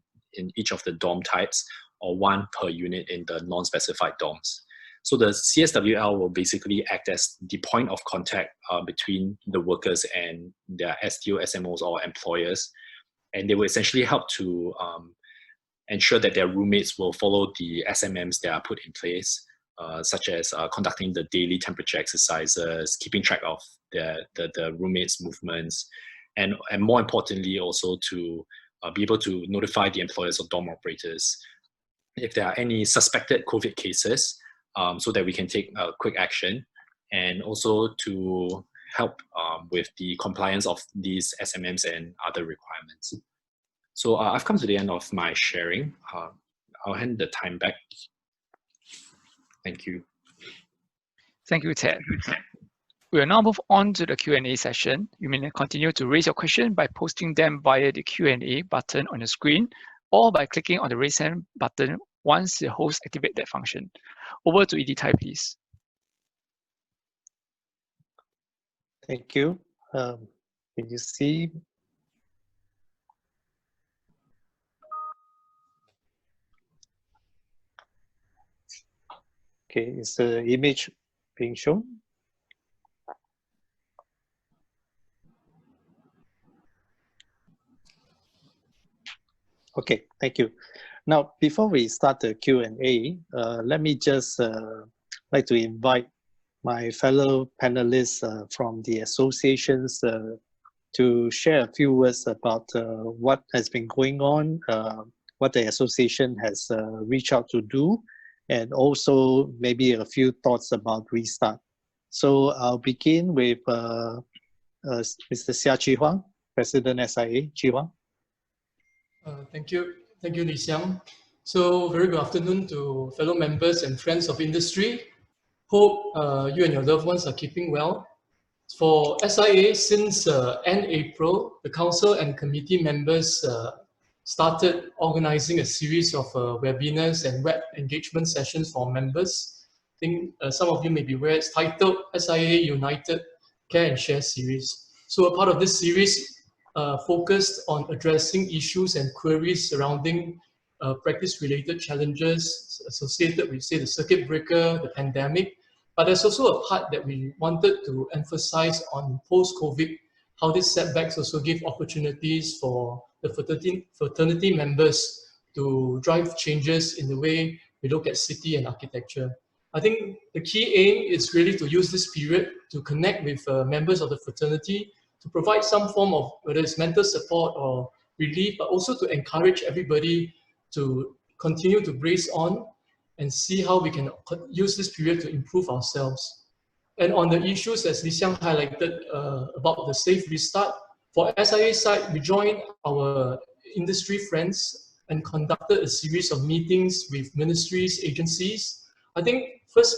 each of the dorm types, or one per unit in the non-specified dorms. So the CSWL will basically act as the point of contact between the workers and their SDO, SMOs, or employers. And they will essentially help to ensure that their roommates will follow the SMMs that are put in place, such as conducting the daily temperature exercises, keeping track of the roommates' movements, and more importantly also to be able to notify the employers or dorm operators if there are any suspected COVID cases, so that we can take quick action, and also to help with the compliance of these SMMs and other requirements. So I've come to the end of my sharing. I'll hand the time back. Thank you. Thank you, Ted. We will now move on to the Q&A session. You may continue to raise your question by posting them via the Q&A button on the screen, or by clicking on the raise hand button once the host activates that function. Over to Editai, please. Thank you. Can you see? Okay, is the image being shown? Okay, thank you. Now, before we start the Q&A, let me just like to invite my fellow panelists from the associations to share a few words about what has been going on, what the association has reached out to do, and also maybe a few thoughts about restart. So I'll begin with Mr. Xia Chi-Huang, President SIA. Chi-Huang. Thank you, Li Xiang. So very good afternoon to fellow members and friends of industry. Hope you and your loved ones are keeping well. For SIA, since end April, the council and committee members started organizing a series of webinars and web engagement sessions for members. I think some of you may be aware, it's titled SIA United Care and Share Series. So a part of this series focused on addressing issues and queries surrounding practice-related challenges associated with, say, the circuit breaker, the pandemic. But there's also a part that we wanted to emphasize on post-COVID, how these setbacks also give opportunities for the fraternity members to drive changes in the way we look at city and architecture. I think the key aim is really to use this period to connect with members of the fraternity, to provide some form of, whether it's mental support or relief, but also to encourage everybody to continue to brace on and see how we can use this period to improve ourselves. And on the issues, as Li Xiang highlighted about the safe restart, for SIA side, we joined our industry friends and conducted a series of meetings with ministries, agencies. I think first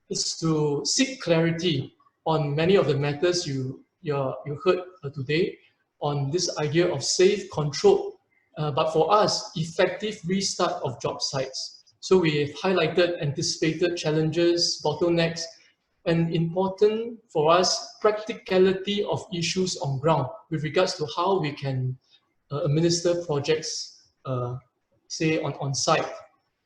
is to seek clarity on many of the matters you heard today on this idea of safe, controlled, but for us, effective restart of job sites. So we have highlighted anticipated challenges, bottlenecks, and important for us, practicality of issues on ground with regards to how we can administer projects, say on site.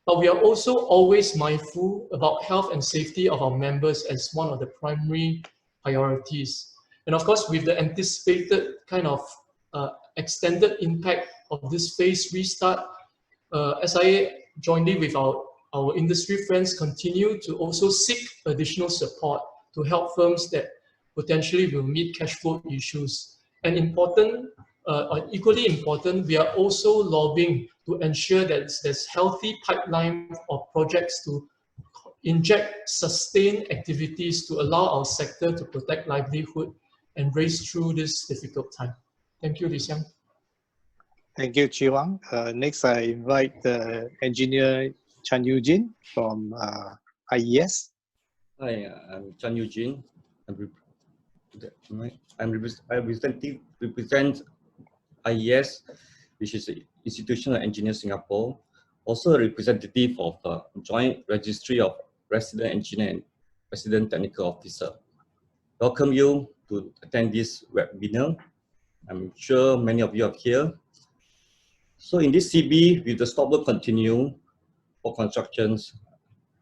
But we are also always mindful about health and safety of our members as one of the primary priorities. And of course, with the anticipated kind of extended impact of this phase restart, SIA jointly with our industry friends continue to also seek additional support to help firms that potentially will meet cash flow issues. And important, equally important, we are also lobbying to ensure that there's healthy pipeline of projects to inject sustained activities to allow our sector to protect livelihood and race through this difficult time. Thank you, Li Xiang. Thank you, Chi-Huang. Next, I invite Engineer Chan Eugene from IES. Hi, I'm Chan Eugene. I represent IES, which is the Institutional Engineer Singapore, also a representative of Joint Registry of Resident Engineer and Resident Technical Officer. Welcome you to attend this webinar. I'm sure many of you are here. So in this CB, with the stop work continue for constructions,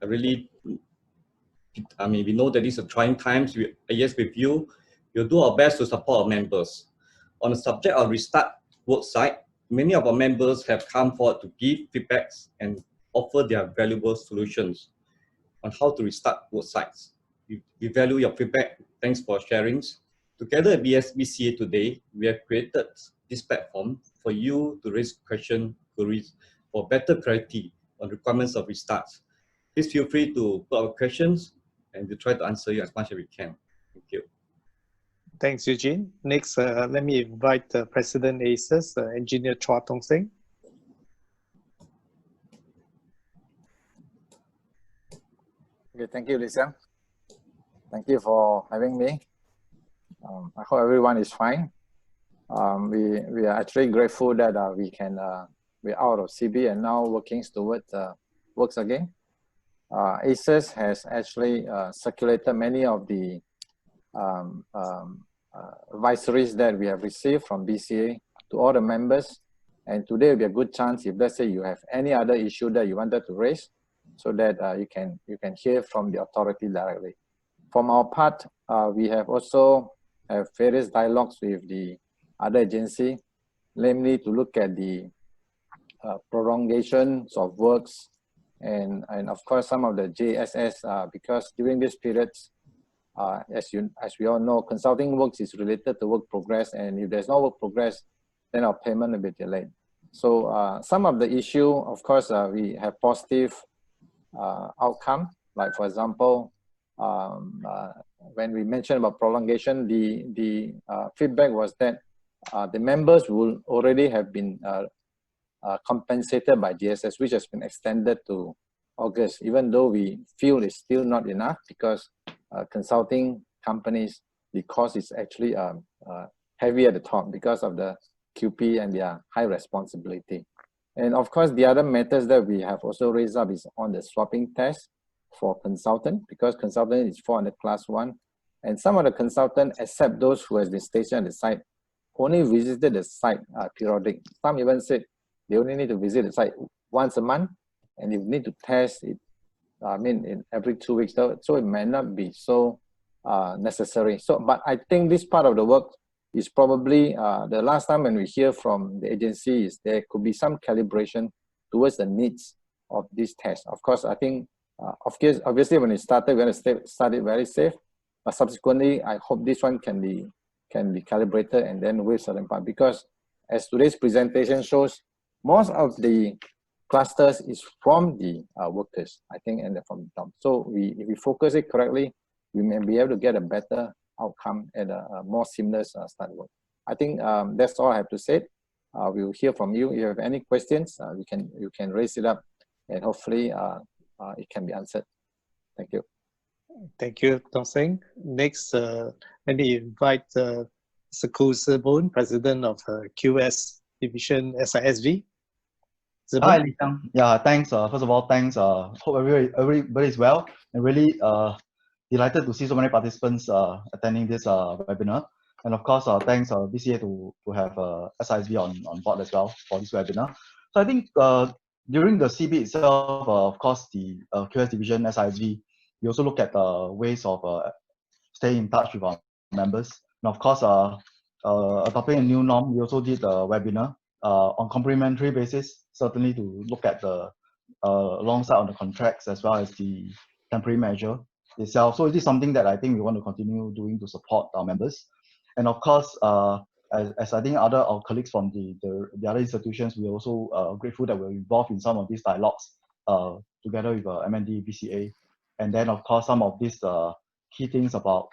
we know that these are trying times. IES with you, we'll do our best to support our members. On the subject of restart Worksite, many of our members have come forward to give feedbacks and offer their valuable solutions on how to restart Worksites. We value your feedback. Thanks for sharing. Together at BCA today, we have created this platform for you to raise questions, queries for better clarity on requirements of restarts. Please feel free to put our questions and we'll try to answer you as much as we can. Thank you. Thanks, Eugene. Next, let me invite President ACES, Engineer Chua Tong Seng. Okay, thank you, Li Xiang. Thank you for having me. I hope everyone is fine. We are actually grateful that we're out of CB and now working towards works again. ACES has actually circulated many of the advisories that we have received from BCA to all the members. And today will be a good chance if, let's say, you have any other issue that you wanted to raise, so that you can hear from the authority directly. From our part, we have also have various dialogues with the other agency, namely to look at the prolongations of works and of course some of the JSS, because during this period, as we all know, consulting works is related to work progress, and if there's no work progress, then our payment will be delayed. So some of the issue, of course, we have positive outcome, like for example, when we mentioned about prolongation, the feedback was that the members will already have been compensated by GSS, which has been extended to August, even though we feel it's still not enough because consulting companies, the cost is actually heavy at the top because of the QP and their high responsibility. And of course, the other matters that we have also raised up is on the swapping test for consultant, because consultant is fall under class 1. And some of the consultants, except those who has been stationed at the site, only visited the site periodic. Some even said they only need to visit the site once a month, and you need to test it, in every 2 weeks. So it may not be so necessary. So, but I think this part of the work is probably the last time when we hear from the agency is there could be some calibration towards the needs of this test. Of course, I think, obviously when it started, we're going to start it very safe. But subsequently, I hope this one can be calibrated and then with certain part, because as today's presentation shows, most of the clusters is from the workers, I think, and from the top. So if we focus it correctly, we may be able to get a better outcome and a more seamless start work. I think that's all I have to say. We will hear from you. If you have any questions, you can raise it up, and hopefully it can be answered. Thank you. Thank you, Dong Seng. Next, let me invite Traceable, President of QS Division SISV. Hi, Li Xiang. Yeah, thanks. First of all, thanks. Hope everybody is well, and really delighted to see so many participants attending this webinar. And of course, thanks BCA to have SISV on board as well for this webinar. So I think during the CB itself, of course, the QS Division SISV, we also look at ways of staying in touch with our members. And of course, adopting a new norm, we also did a webinar on complementary basis, certainly to look at the alongside on the contracts as well as the temporary measure itself. So it is something that I think we want to continue doing to support our members. And of course, as I think our colleagues from the other institutions, we're also grateful that we're involved in some of these dialogues together with MND, BCA. And then of course, some of these key things about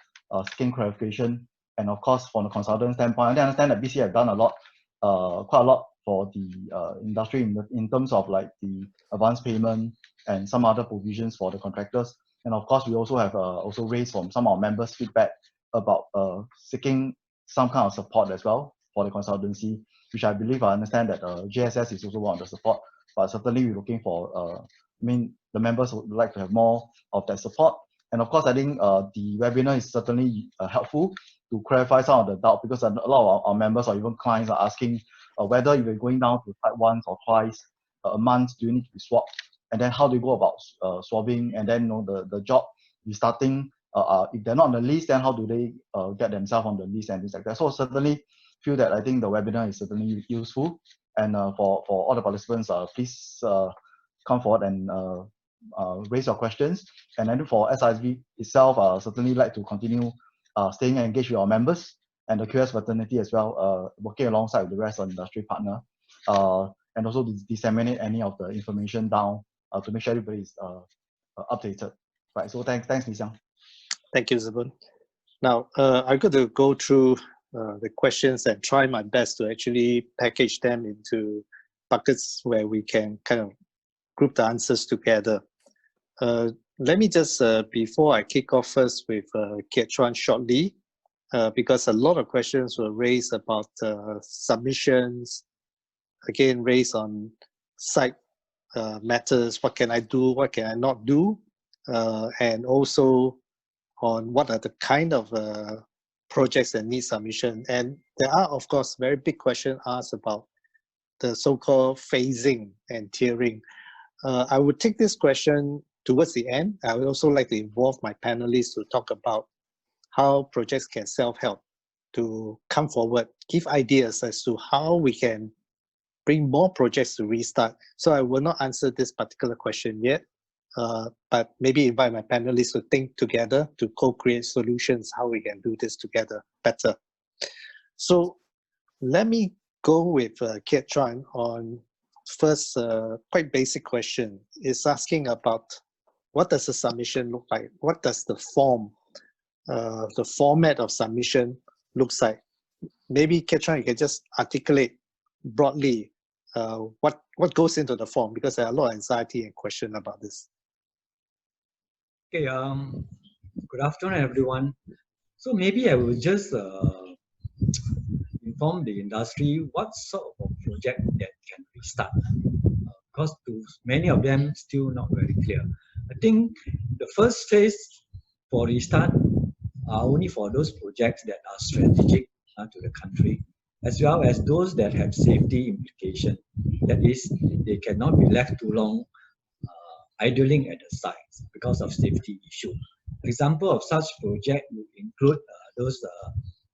seeking clarification. And of course, from the consultant standpoint, I understand that BCA have done a lot, quite a lot for the industry in terms of like the advance payment and some other provisions for the contractors. And of course, we also have also raised from some of our members feedback about seeking some kind of support as well for the consultancy, which I believe I understand that JSS is also one of the support, but certainly we're looking for, the members would like to have more of that support. And of course, I think the webinar is certainly helpful to clarify some of the doubt, because a lot of our members or even clients are asking whether if you're going down to site once or twice a month, do you need to be swapped? And then how do you go about swapping? And then the job restarting, if they're not on the list, then how do they get themselves on the list and things like that? So certainly feel that I think the webinar is certainly useful. And for all the participants, please come forward and raise your questions. And then for SISV itself, certainly like to continue staying engaged with our members and the QS fraternity as well, working alongside with the rest of the industry partner, and also disseminate any of the information down to make sure everybody is updated. Right. So thanks, Li Xiang. Thank you, Zubun. Now, I'm going to go through the questions and try my best to actually package them into buckets where we can kind of group the answers together. Let me just, before I kick off first with Kiat Chuan shortly, because a lot of questions were raised about submissions, again, raised on site matters, what can I do, what can I not do, and also on what are the kind of projects that need submission. And there are, of course, very big questions asked about the so-called phasing and tiering. I would take this question towards the end. I would also like to involve my panelists to talk about how projects can self-help to come forward, give ideas as to how we can bring more projects to restart. So I will not answer this particular question yet, but maybe invite my panelists to think together to co-create solutions, how we can do this together better. So let me go with Kiet Chuan on first quite basic question. It's asking about what does the submission look like? What does the format of submission looks like? Maybe Kiet Chuan, you can just articulate broadly what goes into the form, because there are a lot of anxiety and question about this. Okay, good afternoon, everyone. So maybe I will just inform the industry what sort of project that can restart, because to many of them still not very clear. I think the first phase for restart are only for those projects that are strategic to the country, as well as those that have safety implication. That is, they cannot be left too long idling at the sites because of safety issue. Example of such project would include those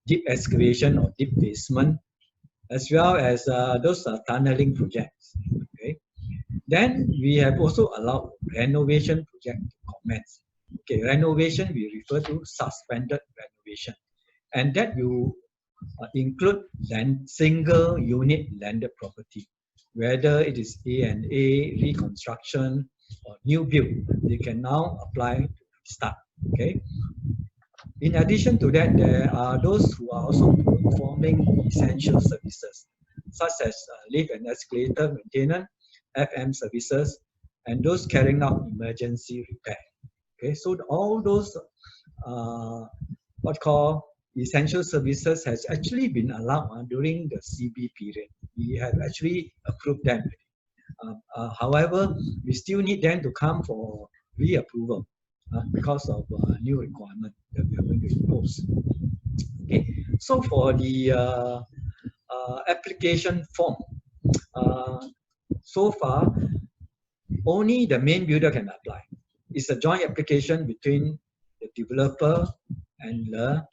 deep excavation or deep basement, as well as those tunneling projects. Okay. Then we have also allowed renovation project to commence. Okay, renovation we refer to suspended renovation, and that will include single unit landed property, whether it is A&A, reconstruction, or new build. They can now apply to restart. Okay. In addition to that, there are those who are also performing essential services, such as lift and escalator maintenance, FM services, and those carrying out emergency repair. Okay, so all those what called essential services has actually been allowed during the CB period. We have actually approved them. However, we still need them to come for reapproval because of new requirement that we are going to impose. Okay, so for the application form, so far only the main builder can apply. It's a joint application between the developer and the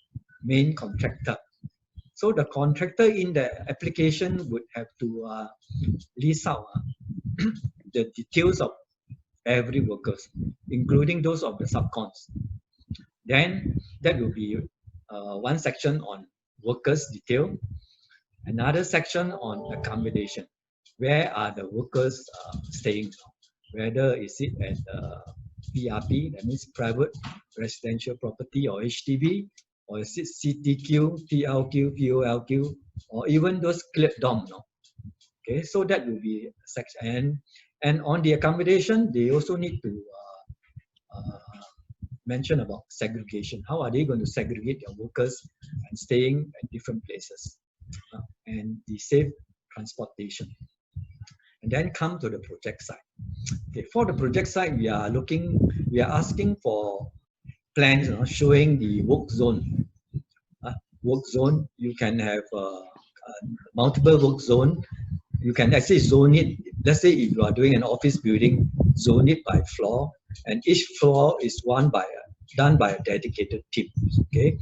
main contractor. So the contractor in the application would have to list out the details of every workers, including those of the subcons. Then that will be one section on workers detail, another section on accommodation. Where are the workers staying? Whether is it at PRP, that means private residential property, or HDB, or is it CTQ, PLQ, POLQ, or even those clip dom. No? Okay, so that will be a section. And on the accommodation, they also need to mention about segregation. How are they going to segregate their workers and staying at different places, and the safe transportation. And then come to the project side. Okay, for the project side, we are asking for plans showing the work zone. Work zone, you can have multiple work zone. You can actually zone it. Let's say if you are doing an office building, zone it by floor, and each floor is done by a dedicated team. Okay,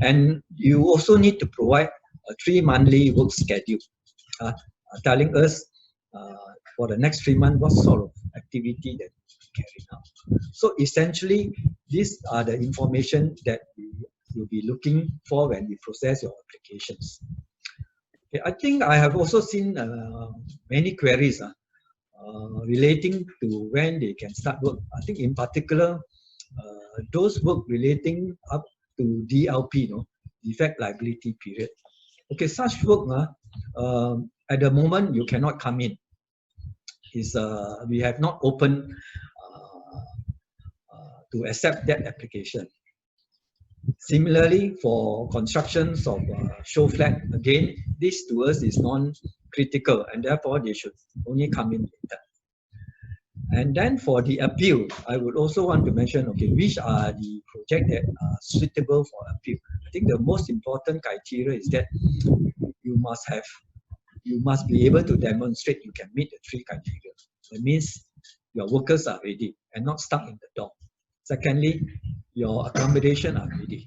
and you also need to provide a 3-monthly work schedule, telling us for the next 3 months what sort of activity that we carry out. So essentially, these are the information that we will be looking for when we process your applications. Okay, I think I have also seen many queries relating to when they can start work. I think in particular, those work relating up to DLP, defect liability period. Okay, such work at the moment you cannot come in. We have not opened to accept that application. Similarly, for constructions of show flat, again, this to us is non-critical, and therefore they should only come in later. And then for the appeal, I would also want to mention, okay, which are the projects that are suitable for appeal. I think the most important criteria is that you must be able to demonstrate you can meet the 3 criteria. That means your workers are ready and not stuck in the door. Secondly, your accommodation are ready.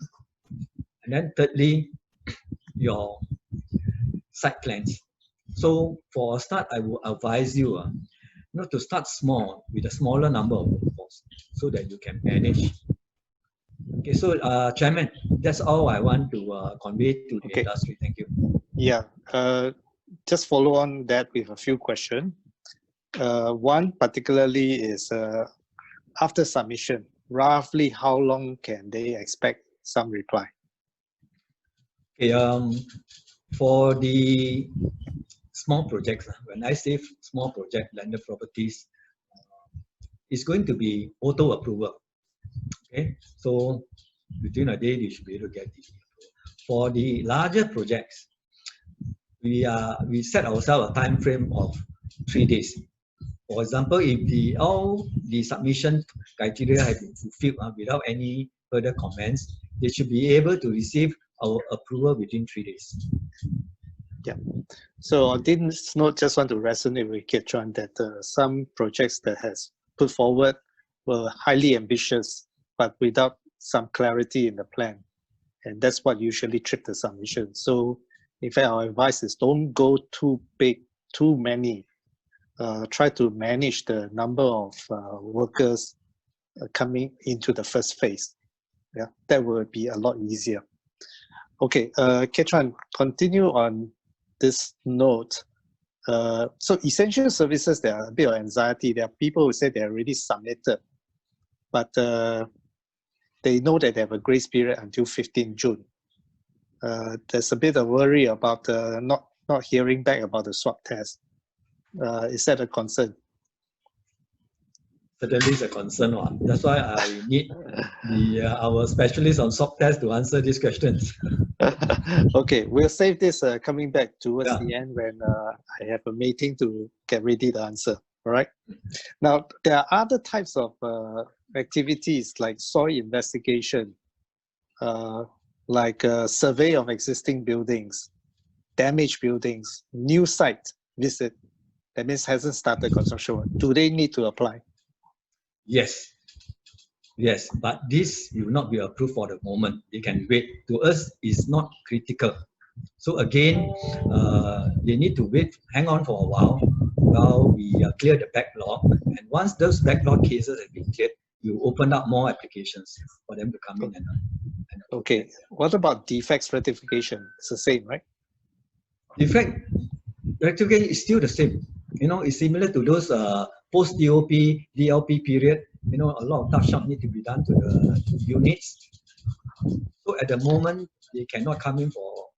And then thirdly, your site plans. So for a start, I will advise you, to start small with a smaller number of workforce so that you can manage. Okay, so Chairman, that's all I want to convey to the industry. Thank you. Yeah, just follow on that with a few questions. One particularly is after submission, roughly how long can they expect some reply? Okay, for the small projects, when I say small project, landed properties, it's going to be auto approval. Okay, so within a day, they should be able to get the approval. For the larger projects, we set ourselves a time frame of 3 days. For example, if all the submission criteria have been fulfilled without any further comments, they should be able to receive our approval within 3 days. Yeah. So on this note, just want to resonate with Ketron that some projects that has put forward were highly ambitious, but without some clarity in the plan. And that's what usually tripped the submission. So in fact, our advice is don't go too big, too many. Try to manage the number of workers coming into the first phase. Yeah, that will be a lot easier. Okay, Ketron, continue on this note. So essential services, there are a bit of anxiety. There are people who say they already submitted, but they know that they have a grace period until 15 June. There's a bit of worry about not hearing back about the swab test. Is that a concern? Certainly it's a concern one. That's why I need our specialists on swab test to answer these questions. Okay, we'll save this coming back towards the end when I have a meeting to get ready to answer. All right. Now, there are other types of activities like soil investigation, like a survey of existing buildings, damaged buildings, new site visit. That means hasn't started construction work. Do they need to apply? Yes. Yes, but this will not be approved for the moment. They can wait. To us, it's not critical. So again, they need to wait, hang on for a while we clear the backlog. And once those backlog cases have been cleared, we will open up more applications for them to come in. Okay, what about defects rectification? It's the same, right? Defect rectification is still the same. It's similar to those post-DOP, DLP period. A lot of touch-up need to be done to the units. So at the moment, they cannot come in for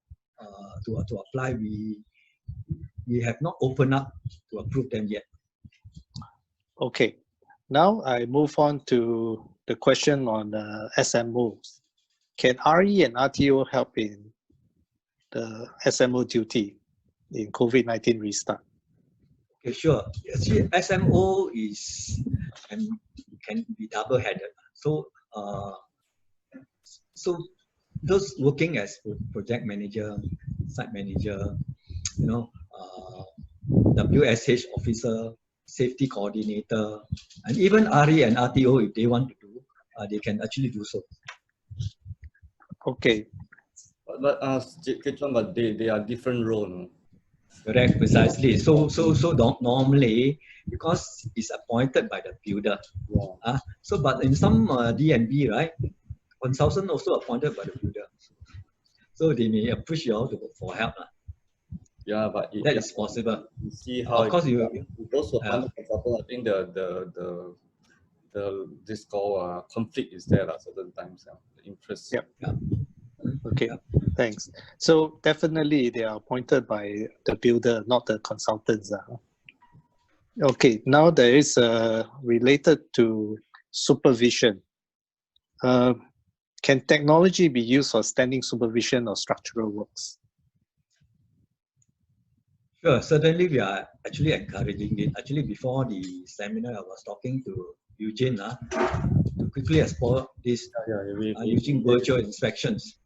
to apply. We have not opened up to approve them yet. Okay, now I move on to the question on SMOs. Can RE and RTO help in the SMO duty in COVID-19 restart? Okay, sure. Actually, SMO can be double-headed. So, those working as project manager, site manager, WSH officer, safety coordinator, and even RE and RTO, if they want to do, they can actually do so. Okay. But they are different roles. Correct, precisely. So normally, because it's appointed by the builder. Yeah. But in some D&B, right, consultant also appointed by the builder. So they may approach you all for help. Yeah, but that is possible. You see how of course those who are consultant, I think this conflict is there at certain times. The interest. Yep. Yeah. Okay, thanks. So definitely they are appointed by the builder, not the consultants. Okay, now there is related to supervision. Can technology be used for standing supervision of structural works? Sure, certainly we are actually encouraging it. Actually, before the seminar, I was talking to Eugene to quickly explore this using virtual inspections.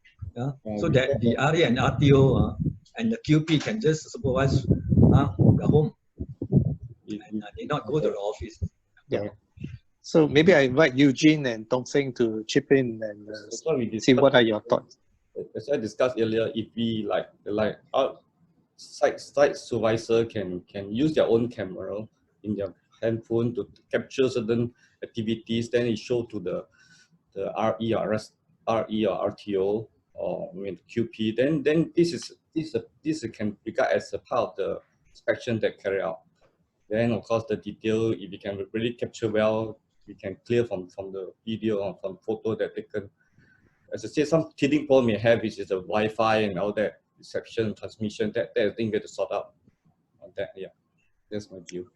So that the RE and RTO and the QP can just supervise the home and they not go to the office. Yeah. So maybe I invite Eugene and Dong Seng to chip in and see what are your thoughts. As I discussed earlier, if we like our site supervisor can use their own camera in their handphone to capture certain activities, then it show to the RE or RTO or QP. Then this can regard as a part of the inspection that carry out. Then of course the detail, if we can really capture well, we can clear from the video or from photo that taken. As I said, some teething problem we have is the Wi-Fi and all that reception, transmission, that I think we have to sort out on that. Yeah, that's my view.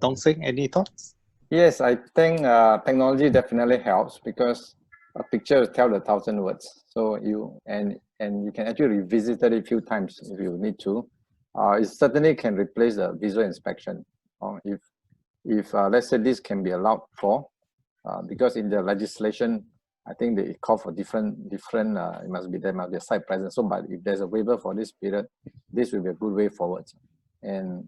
Dong Seng, any thoughts? Yes, I think technology definitely helps because a picture will tell 1,000 words. So you can actually revisit it a few times if you need to. It certainly can replace the visual inspection. If let's say this can be allowed for, because in the legislation, I think they call for there must be a site presence. So, but if there's a waiver for this period, this will be a good way forward. And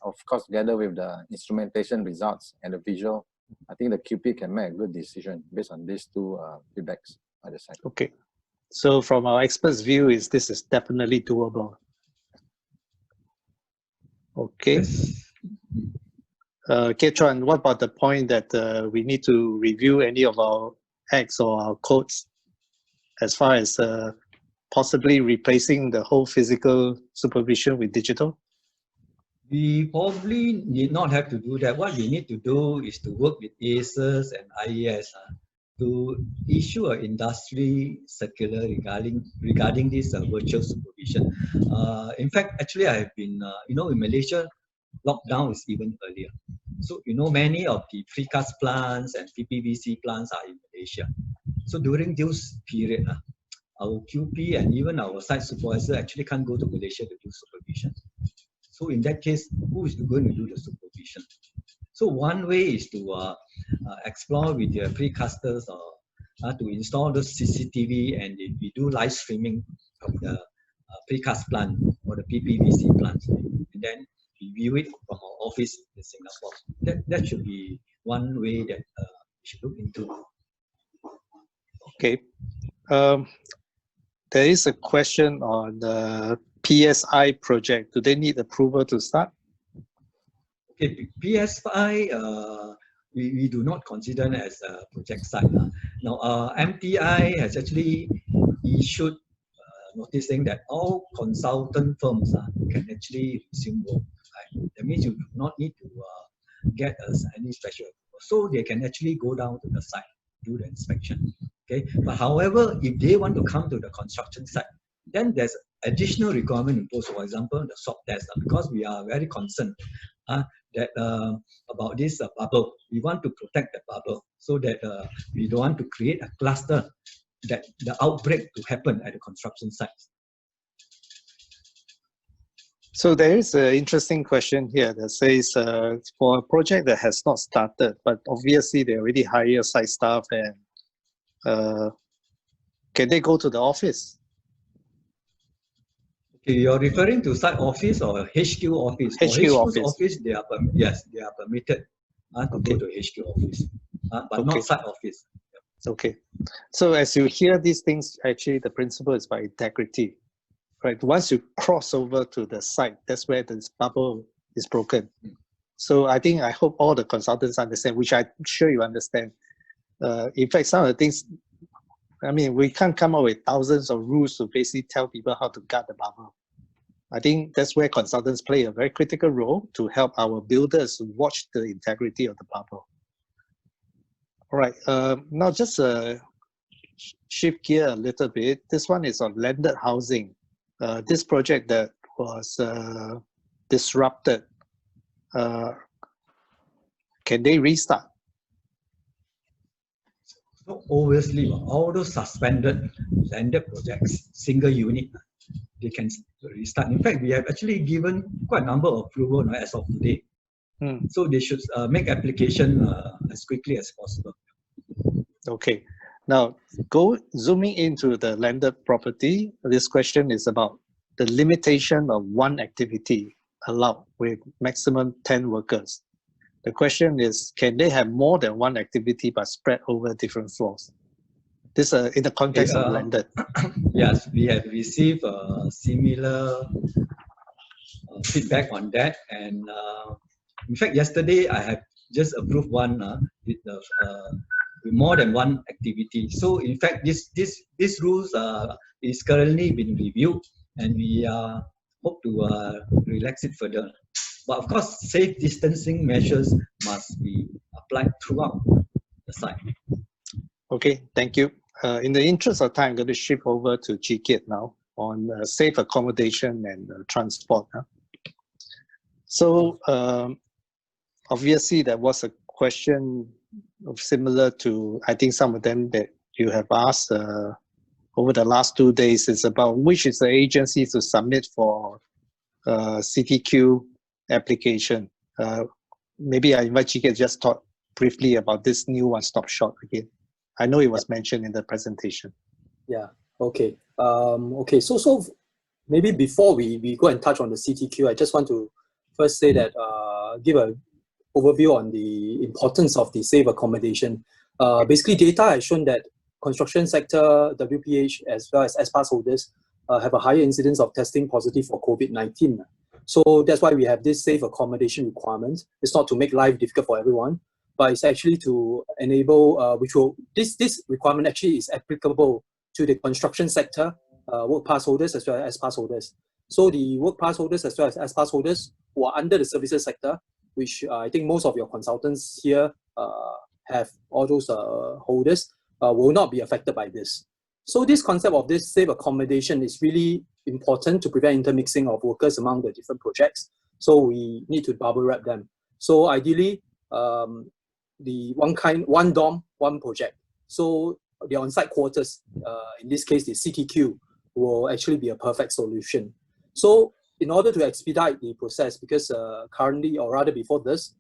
of course, together with the instrumentation results and the visual, I think the QP can make a good decision based on these two feedbacks by the site. Okay. So from our experts' view, this is definitely doable. Okay. Yes. Ketron, what about the point that we need to review any of our acts or our codes as far as possibly replacing the whole physical supervision with digital? We probably need not have to do that. What we need to do is to work with ACES and IES to issue an industry circular regarding this virtual supervision. In fact, actually, I have been, in Malaysia, lockdown is even earlier. So, many of the precast plants and PPVC plants are in Malaysia. So during this period, our QP and even our site supervisor actually can't go to Malaysia to do supervision. So in that case, who is going to do the supervision? So one way is to explore with the precasters to install the CCTV, and we do live streaming of the precast plant or the PPVC plant, and then we view it from our office in Singapore. That should be one way that we should look into. Okay. There is a question on the PSI project. Do they need approval to start? Okay, PSI, we do not consider it as a project site. Now, MTI has actually issued notice saying that all consultant firms can actually resume work. Right? That means you do not need to get us any special approval. So they can actually go down to the site, do the inspection. Okay, but however, if they want to come to the construction site, then there's additional requirement imposed. For example, the swab test, because we are very concerned that about this bubble. We want to protect the bubble so that we don't want to create a cluster that the outbreak to happen at the construction sites. So there is an interesting question here that says for a project that has not started, but obviously they already hire site staff, and can they go to the office? Okay, you're referring to site office or HQ office? HQ For office. they are yes, they are permitted to go to HQ office, but not site office. Okay. So as you hear these things, actually the principle is by integrity, right? Once you cross over to the site, that's where this bubble is broken. So I hope all the consultants understand, which I'm sure you understand. In fact, some of the things, we can't come up with thousands of rules to basically tell people how to guard the bubble. I think that's where consultants play a very critical role to help our builders watch the integrity of the bubble. All right, now just shift gear a little bit. This one is on landed housing. This project that was disrupted, can they restart? So obviously, all those suspended landed projects, single unit, they can restart. In fact, we have actually given quite a number of approval as of today. So they should make application as quickly as possible. Okay. Now, zooming into the landed property, this question is about the limitation of one activity allowed with maximum 10 workers. The question is, can they have more than one activity but spread over different floors? This in the context of blended. Yes, we have received similar feedback on that, and in fact, yesterday I have just approved one with more than one activity. So in fact, this rules is currently being reviewed, and we hope to relax it further. But of course, safe distancing measures must be applied throughout the site. Okay, thank you. In the interest of time, I'm going to shift over to Chi Kiat now on safe accommodation and transport. So obviously there was a question similar to, I think, some of them that you have asked over the last 2 days. Is about which is the agency to submit for CTQ application. Maybe I invite Chi Kiat just talk briefly about this new one-stop shop again. I know it was mentioned in the presentation. Yeah, okay. Okay, so maybe before we go and touch on the CTQ, I just want to first say that, give an overview on the importance of the safe accommodation. Basically, data has shown that construction sector, WPH, as well as S-Pass holders have a higher incidence of testing positive for COVID-19. So that's why we have this safe accommodation requirement. It's not to make life difficult for everyone, but it's actually to enable, this requirement actually is applicable to the construction sector, work pass holders as well as S-Pass holders. So the work pass holders as well as S-Pass holders who are under the services sector, which I think most of your consultants here have all those holders, will not be affected by this. So this concept of this safe accommodation is really important to prevent intermixing of workers among the different projects. So we need to bubble wrap them. So ideally, the one dorm, one project. So the on-site quarters, in this case, the CTQ, will actually be a perfect solution. So in order to expedite the process, because currently, or rather before this,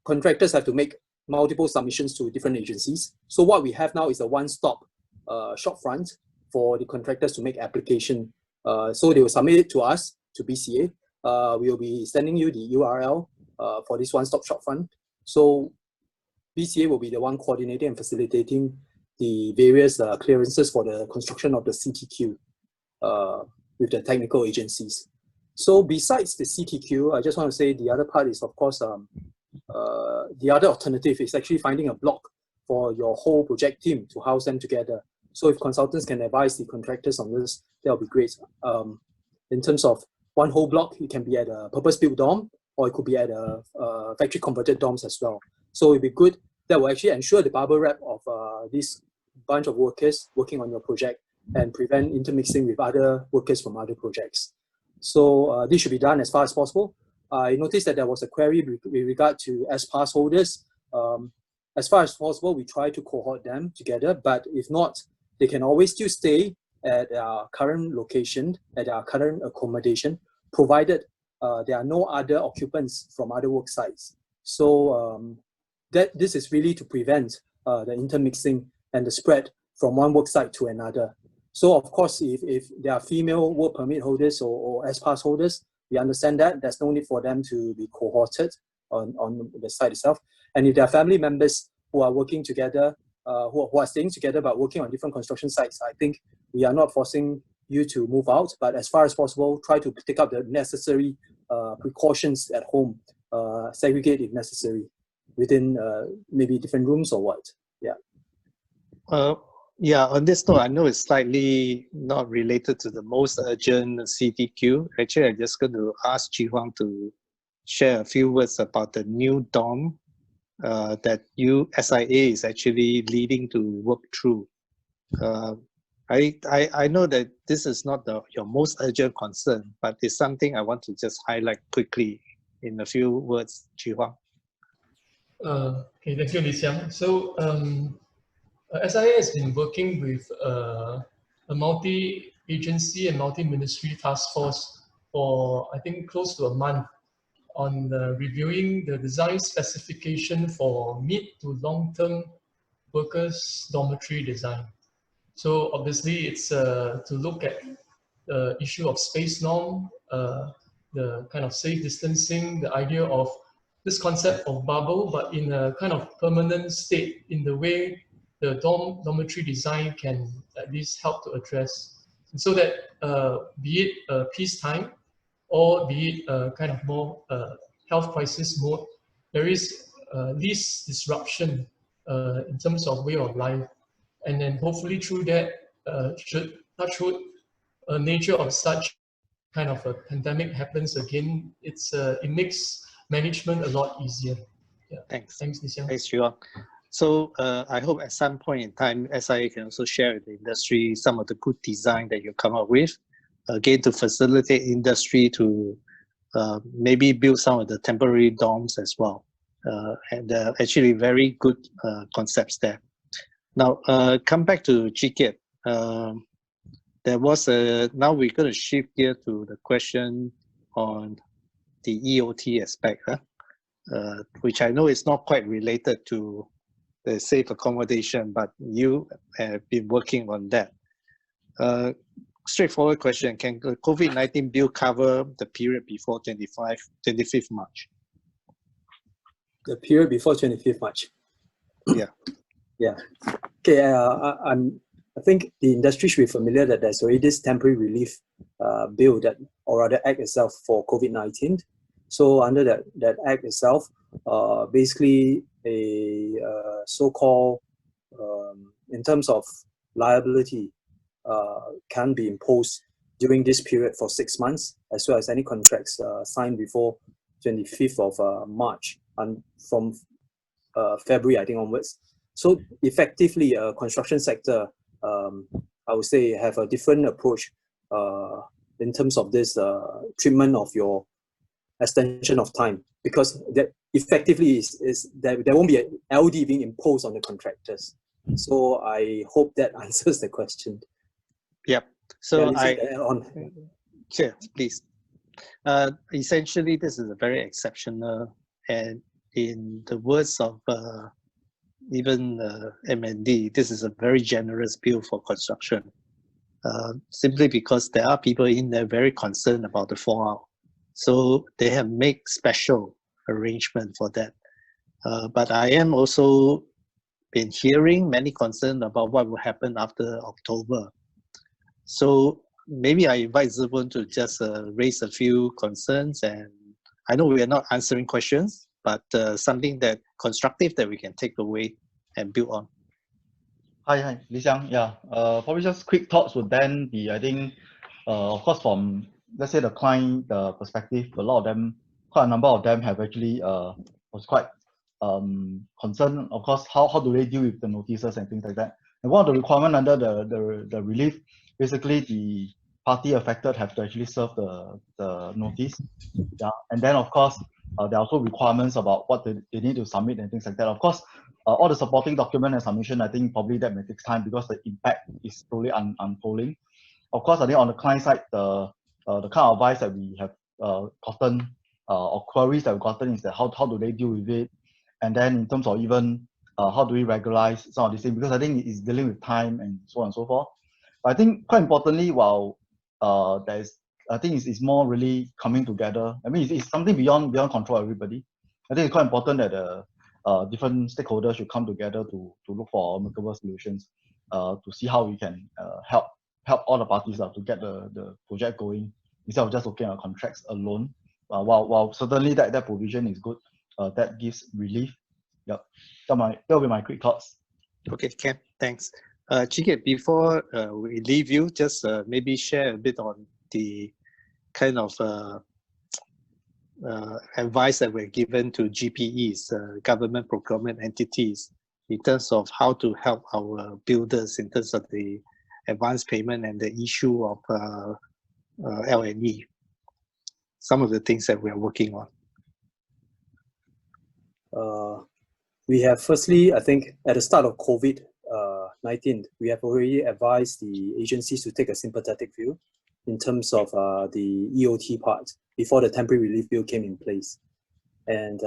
contractors have to make multiple submissions to different agencies. So what we have now is a one-stop shop front for the contractors to make application. So they will submit it to us, to BCA. We will be sending you the URL for this one-stop shop front. So BCA will be the one coordinating and facilitating the various clearances for the construction of the CTQ with the technical agencies. So besides the CTQ, I just want to say the other part is, of course, the other alternative is actually finding a block for your whole project team to house them together. So if consultants can advise the contractors on this, that would be great. In terms of one whole block, it can be at a purpose-built dorm, or it could be at a factory-converted dorms as well. So it'd be good. That will actually ensure the bubble wrap of this bunch of workers working on your project and prevent intermixing with other workers from other projects. So this should be done as far as possible. I noticed that there was a query with regard to S-Pass holders. As far as possible, we try to cohort them together, but if not, they can always still stay at our current location, at our current accommodation, provided there are no other occupants from other work sites. So this is really to prevent the intermixing and the spread from one work site to another. So of course, if there are female work permit holders or S-Pass holders, we understand that there's no need for them to be cohorted on the site itself. And if there are family members who are working together, who are staying together but working on different construction sites, I think we are not forcing you to move out, but as far as possible, try to take up the necessary precautions at home, segregate if necessary within maybe different rooms or what. Yeah. Yeah, on this note, I know it's slightly not related to the most urgent CTQ. Actually, I'm just going to ask Chi Huang to share a few words about the new dorm that SIA is actually leading to work through. I know that this is not your most urgent concern, but it's something I want to just highlight quickly in a few words, Chi Huang. Okay, thank you, Lee Xiang. So SIA has been working with a multi-agency and multi-ministry task force for, I think, close to a month on reviewing the design specification for mid to long-term workers' dormitory design. So obviously it's to look at the issue of space norm, the kind of safe distancing, the idea of this concept of bubble, but in a kind of permanent state, in the way the dormitory design can at least help to address. And so that be it peacetime or be it kind of more health crisis mode, there is least disruption in terms of way of life. And then hopefully through that, should touch wood, nature of such kind of a pandemic happens again, it makes management a lot easier. Yeah. Thanks. Thanks, Nisiang. Thanks, Chuang. So I hope at some point in time, SIA can also share with the industry some of the good design that you come up with, again, to facilitate industry to maybe build some of the temporary dorms as well. And actually very good concepts there. Now, come back to Chikit. There was now we're going to shift gear to the question on the EOT aspect, which I know is not quite related to the safe accommodation, but you have been working on that. Straightforward question, can the COVID-19 bill cover the period before 25th March? The period before 25th March? Yeah. Yeah. Okay, I think the industry should be familiar that there's already this temporary relief bill that, or rather act itself for COVID-19. So under that act itself, basically a so-called, in terms of liability, can be imposed during this period for 6 months, as well as any contracts signed before 25th of March and from February, I think, onwards. So effectively, construction sector, I would say, have a different approach in terms of this treatment of your extension of time, because that effectively is that there won't be an LD being imposed on the contractors. So I hope that answers the question. Yep. So Sure, please. Essentially, this is a very exceptional, and in the words of even MND, this is a very generous bill for construction, simply because there are people in there very concerned about the fallout. So they have made special arrangement for that. But I am also been hearing many concerns about what will happen after October. So maybe I invite Zibun to just raise a few concerns, and I know we are not answering questions, but something that constructive that we can take away and build on. Hi, Li Xiang. Yeah, probably just quick thoughts would then be, I think, of course, from, let's say, the client perspective, a lot of them, quite a number of them have actually was quite concerned, of course, how do they deal with the notices and things like that. And one of the requirements under the relief, basically the party affected have to actually serve the notice. Yeah, and then of course, there are also requirements about what they need to submit and things like that. Of course, all the supporting document and submission, I think probably that may take time because the impact is slowly unfolding. Of course, I think on the client side, the kind of advice that we have gotten or queries that we've gotten is that how do they deal with it, and then in terms of even how do we regularize some of these things, because I think it's dealing with time and so on and so forth. But I think quite importantly, while I think it's more really coming together. I mean, it's something beyond control of everybody. I think it's quite important that different stakeholders should come together to look for amicable solutions, to see how we can help all the parties to get the project going instead of just looking at contracts alone. While certainly that provision is good, that gives relief. Yep, that will be my quick thoughts. Okay, Ken, thanks. Chikit, before we leave you, just maybe share a bit on the kind of advice that we're given to GPEs, government procurement entities, in terms of how to help our builders in terms of the advance payment and the issue of L&E. Some of the things that we are working on. We have firstly, I think at the start of COVID-19, we have already advised the agencies to take a sympathetic view in terms of the EOT part before the temporary relief bill came in place. And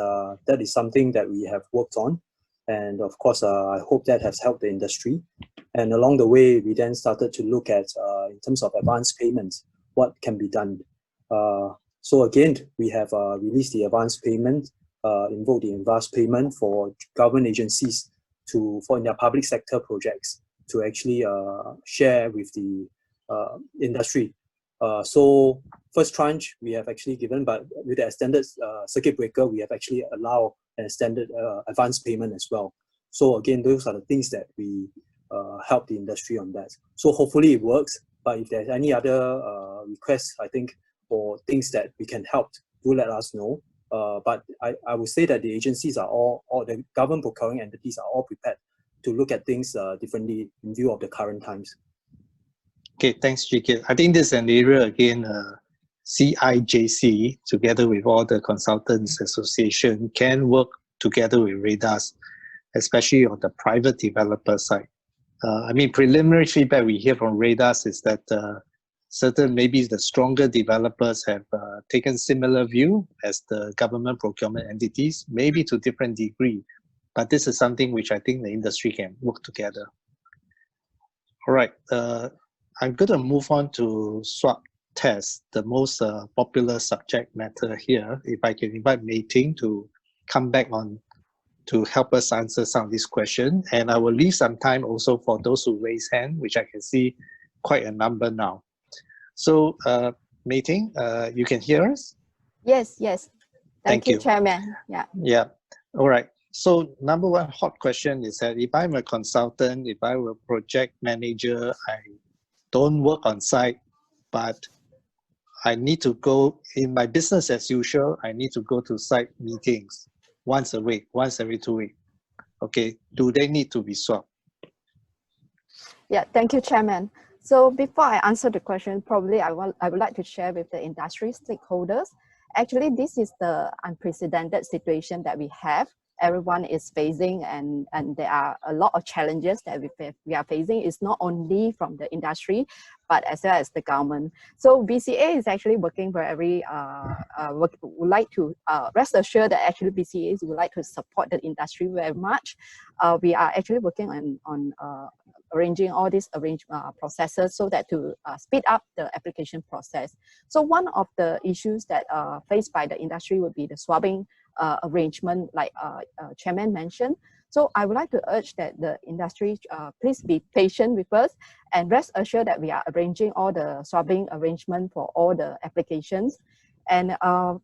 that is something that we have worked on. And of course, I hope that has helped the industry. And along the way, we then started to look at, in terms of advance payments, what can be done. So again, we have released the advance payment invoke the advance payment for government agencies for in their public sector projects to actually share with the industry. So first tranche we have actually given, but with the extended circuit breaker, we have actually allowed an extended advance payment as well. So again, those are the things that we help the industry on that. So hopefully it works, but if there's any other requests, I think, or things that we can help, do let us know. But I would say that the agencies are all the government procuring entities are all prepared to look at things differently in view of the current times. Okay, thanks, GK. I think this is an area, again, CIJC, together with all the consultants association, can work together with radars, especially on the private developer side. I mean, preliminary feedback we hear from radars is that certain, maybe the stronger developers have taken similar view as the government procurement entities, maybe to different degree. But this is something which I think the industry can work together. All right, I'm going to move on to swab test, the most popular subject matter here. If I can invite Mei Ting to come back on to help us answer some of these questions. And I will leave some time also for those who raise hand, which I can see quite a number now. So, Mei Ting, you can hear us? Yes, yes. Thank you, Chairman. Yeah. Yeah. All right. So, number one hot question is that if I'm a consultant, if I'm a project manager, I don't work on site, but I need to go in my business as usual, I need to go to site meetings once a week, once every 2 weeks. Okay, do they need to be swapped? Yeah, thank you, Chairman. So before I answer the question, probably I would like to share with the industry stakeholders. Actually, this is the unprecedented situation that we have. Everyone is facing, and there are a lot of challenges that we are facing. It's not only from the industry, but as well as the government. So BCA is actually working very, would like to rest assured that actually BCA would like to support the industry very much. We are actually working on arranging all these processes so that to speed up the application process. So one of the issues that faced by the industry would be the swabbing arrangement, like Chairman mentioned. So I would like to urge that the industry please be patient with us and rest assured that we are arranging all the swabbing arrangement for all the applications. And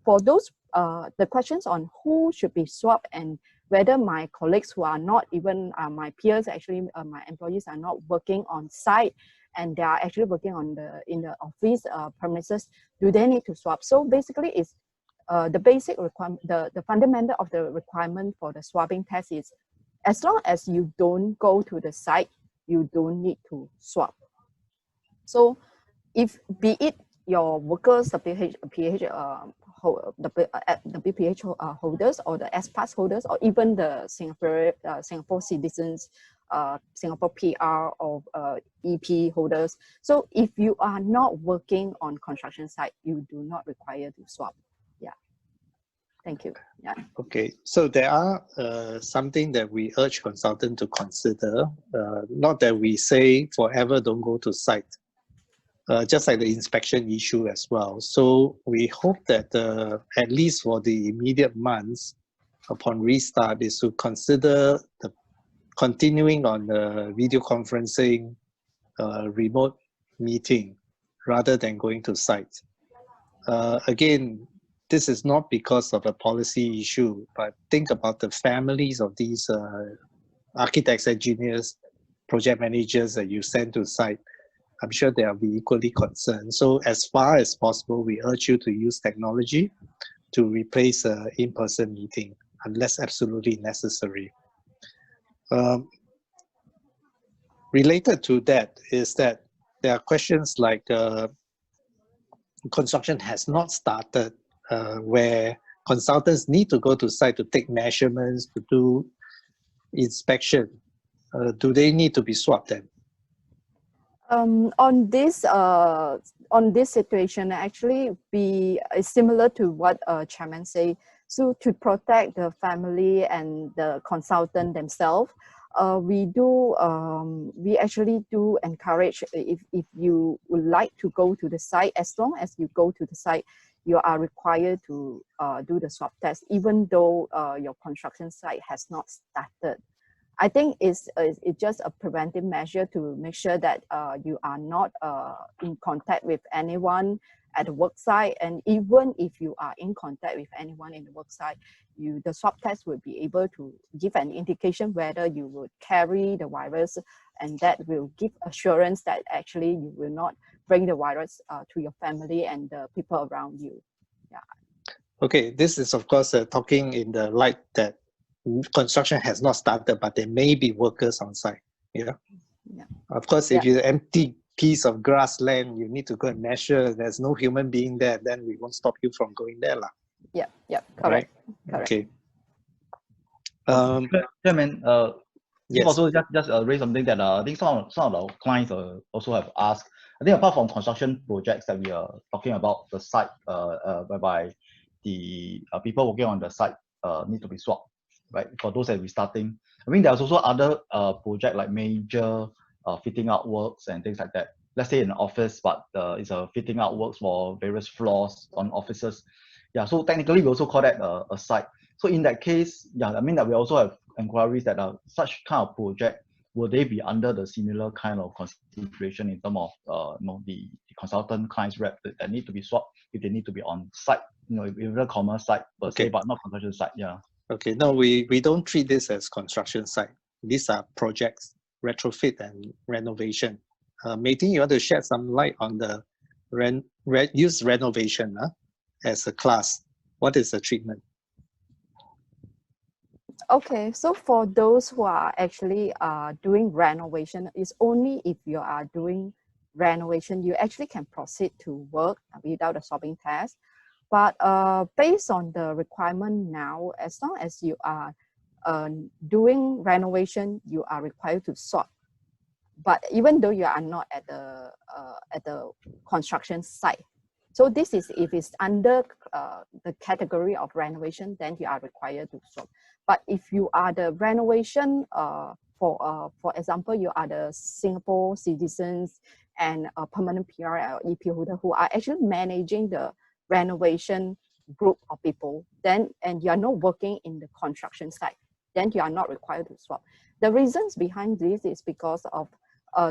for those, the questions on who should be swabbed and whether my colleagues who are not even my peers, actually my employees are not working on site and they are actually working on in the office premises, do they need to swab? So basically it's the basic requirement, the fundamental of the requirement for the swabbing test is as long as you don't go to the site, you don't need to swab. So if be it your workers, the BPH holders or the S-Pass holders, or even the Singapore citizens, Singapore PR or EP holders. So if you are not working on construction site, you do not require to swab. Yeah. Thank you. Yeah. Okay, so there are something that we urge consultants to consider. Not that we say forever don't go to site. Just like the inspection issue as well. So we hope that at least for the immediate months upon restart is to consider the continuing on the video conferencing remote meeting rather than going to site. Again, this is not because of a policy issue, but think about the families of these architects, engineers, project managers that you send to site. I'm sure they will be equally concerned. So as far as possible, we urge you to use technology to replace an in-person meeting unless absolutely necessary. Related to that is that there are questions like construction has not started where consultants need to go to site to take measurements, to do inspection. Do they need to be swabbed then? On this situation, actually, it's similar to what Chairman say. So to protect the family and the consultant themselves, we actually do encourage if you would like to go to the site, as long as you go to the site, you are required to do the swab test, even though your construction site has not started. I think it's just a preventive measure to make sure that you are not in contact with anyone at the work site, and even if you are in contact with anyone in the work site, the swab test will be able to give an indication whether you would carry the virus, and that will give assurance that actually you will not bring the virus to your family and the people around you. Yeah. Okay, this is of course talking in the light that construction has not started, but there may be workers on site. Yeah. Of course, if you're empty piece of grassland, you need to go and measure. There's no human being there, then we won't stop you from going there, lah. Yeah. Right? Correct. Okay. Chairman, yes. Also just raise something that I think some of our clients also have asked. I think apart from construction projects that we are talking about, the site whereby the people working on the site need to be swapped, right? For those that are restarting, I mean there's also other project like major fitting out works and things like that. Let's say in an office, but it's a fitting out works for various floors on offices. Yeah, so technically we also call that a site. So in that case, yeah, I mean that we also have inquiries that are such kind of project, will they be under the similar kind of consideration in terms of the consultant clients rep that need to be swapped if they need to be on site, in a commerce site per se, but not construction site. Yeah. Okay, no, we don't treat this as construction site. These are projects, retrofit and renovation. Mei Ting, you want to shed some light on the use renovation as a class? What is the treatment? Okay, so for those who are actually doing renovation, it's only if you are doing renovation, you actually can proceed to work without a swabbing test. But based on the requirement now, as long as you are doing renovation, you are required to swab. But even though you are not at the construction site. So this is if it's under the category of renovation, then you are required to swab. But if you are the renovation, for example, you are the Singapore citizens and a permanent PR or EP holder who are actually managing the renovation group of people, then and you are not working in the construction site, then you are not required to swab. The reasons behind this is because of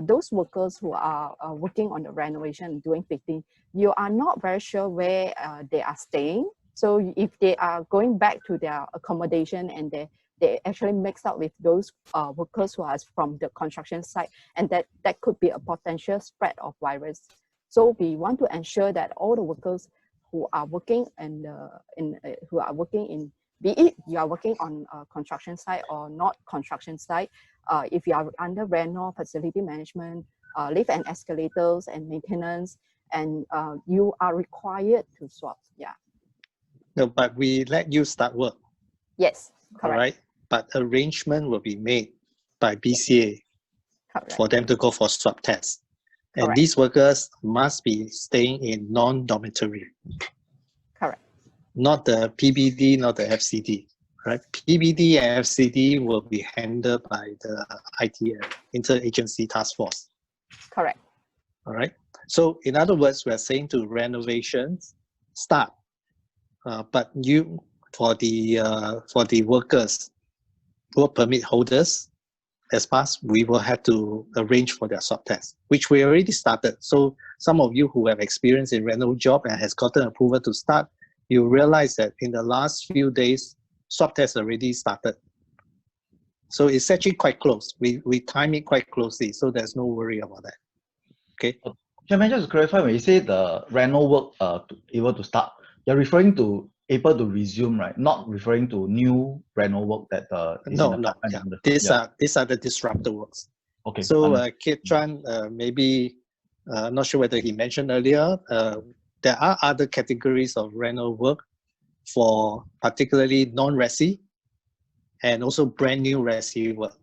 those workers who are working on the renovation and doing fitting, you are not very sure where they are staying. So if they are going back to their accommodation and they actually mix up with those workers who are from the construction site, and that could be a potential spread of virus. So we want to ensure that all the workers who are working be it you are working on a construction site or not construction site, if you are under reno, facility management, lift and escalators and maintenance, and you are required to swab. Yeah. No, but we let you start work. Yes, correct. All right, but arrangement will be made by BCA for them to go for swab tests. And Correct. These workers must be staying in non-dormitory. Correct. Not the PBD, not the FCD. Right? PBD and FCD will be handled by the ITF, Interagency Task Force. Correct. All right. So in other words, we are saying to renovations start, but you for the workers, work permit holders, as past, we will have to arrange for their swab test, which we already started. So some of you who have experience in rental job and has gotten approval to start, you realize that in the last few days, swab test already started. So it's actually quite close. We time it quite closely, so there's no worry about that. Okay. Chairman, just to clarify, when you say the rental work able to start, you're referring to able to resume, right? Not referring to new rental work that is no, in the no. Yeah. These are the disruptor works. Okay. So Kit Chuan, maybe not sure whether he mentioned earlier, there are other categories of rental work for particularly non-resi and also brand new resi work.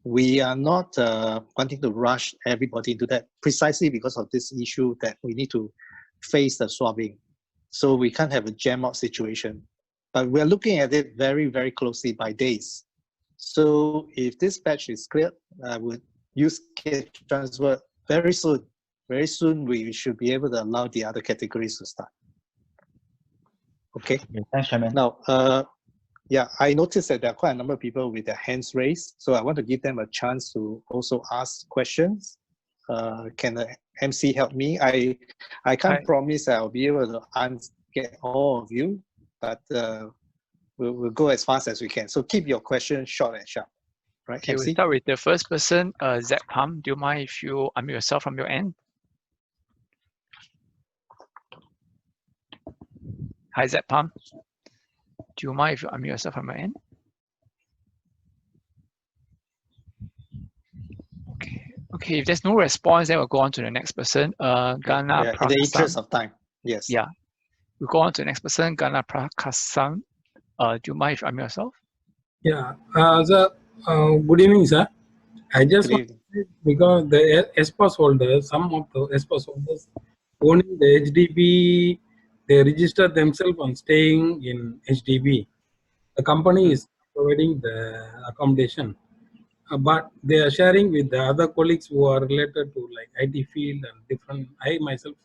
We are not wanting to rush everybody into that precisely because of this issue that we need to face the swabbing. So we can't have a jam-up situation. But we're looking at it very, very closely by days. So if this batch is cleared, I would use Kit Chuan's word very soon. Very soon we should be able to allow the other categories to start. Okay. Thanks, Chairman. Now, yeah, I noticed that there are quite a number of people with their hands raised, so I want to give them a chance to also ask questions. Can the MC help me? I can't promise I'll be able to get all of you, but we'll go as fast as we can. So keep your questions short and sharp. Right, Okay, MC? we'll start with the first person, Zach Palm. Do you mind if you unmute yourself from your end? Hi, Zach Palm. Do you mind if you unmute yourself from your end? Okay, if there's no response, then we'll go on to the next person. Gana in the interest of time, yes. Yeah, we'll go on to the next person, Gana Prakasam. Do you mind if you unmute yourself? Yeah, good evening, sir. I just want to say, because the SPAS holders, some of the SPAS holders owning the HDB, they register themselves on staying in HDB. The company is providing the accommodation, but they are sharing with the other colleagues who are related to like IT field and different. I myself,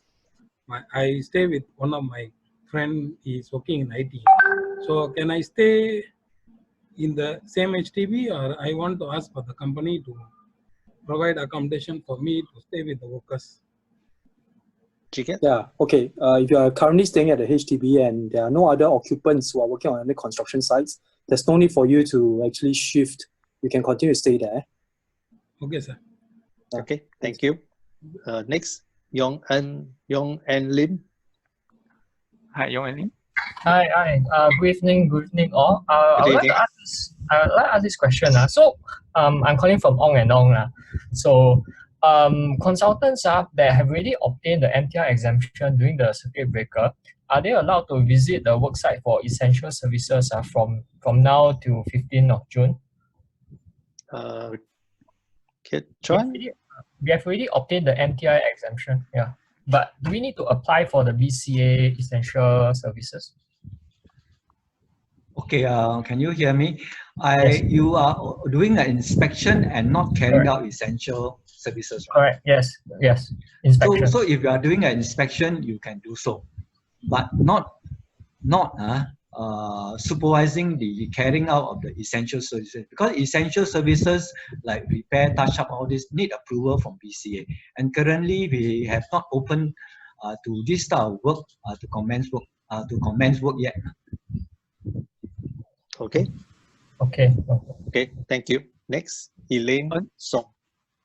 I stay with one of my friend. Is working in IT. So can I stay in the same HDB, or I want to ask for the company to provide accommodation for me to stay with the workers? Yeah, okay. If you are currently staying at the HDB and there are no other occupants who are working on any construction sites, there's no need for you to actually shift. You can continue to stay there. Okay, sir. Okay, thank you. Next, Yong En Lim. Hi, Yong En Lim. Hi. Good evening all. I would like to ask this question. So I'm calling from Ong and Ong. So consultants that have already obtained the MTR exemption during the circuit breaker, are they allowed to visit the worksite for essential services from now to 15th of June? We have already obtained the MTR exemption, yeah. But do we need to apply for the BCA essential services? Okay, can you hear me? You are doing an inspection and not carrying out essential services, right? Correct, yes. Inspection. So if you are doing an inspection, you can do so, but not supervising the carrying out of the essential services, because essential services like repair, touch up, all this need approval from BCA, and currently we have not opened to this type of work to commence work yet. Okay. Okay, thank you. Next, Elaine Song.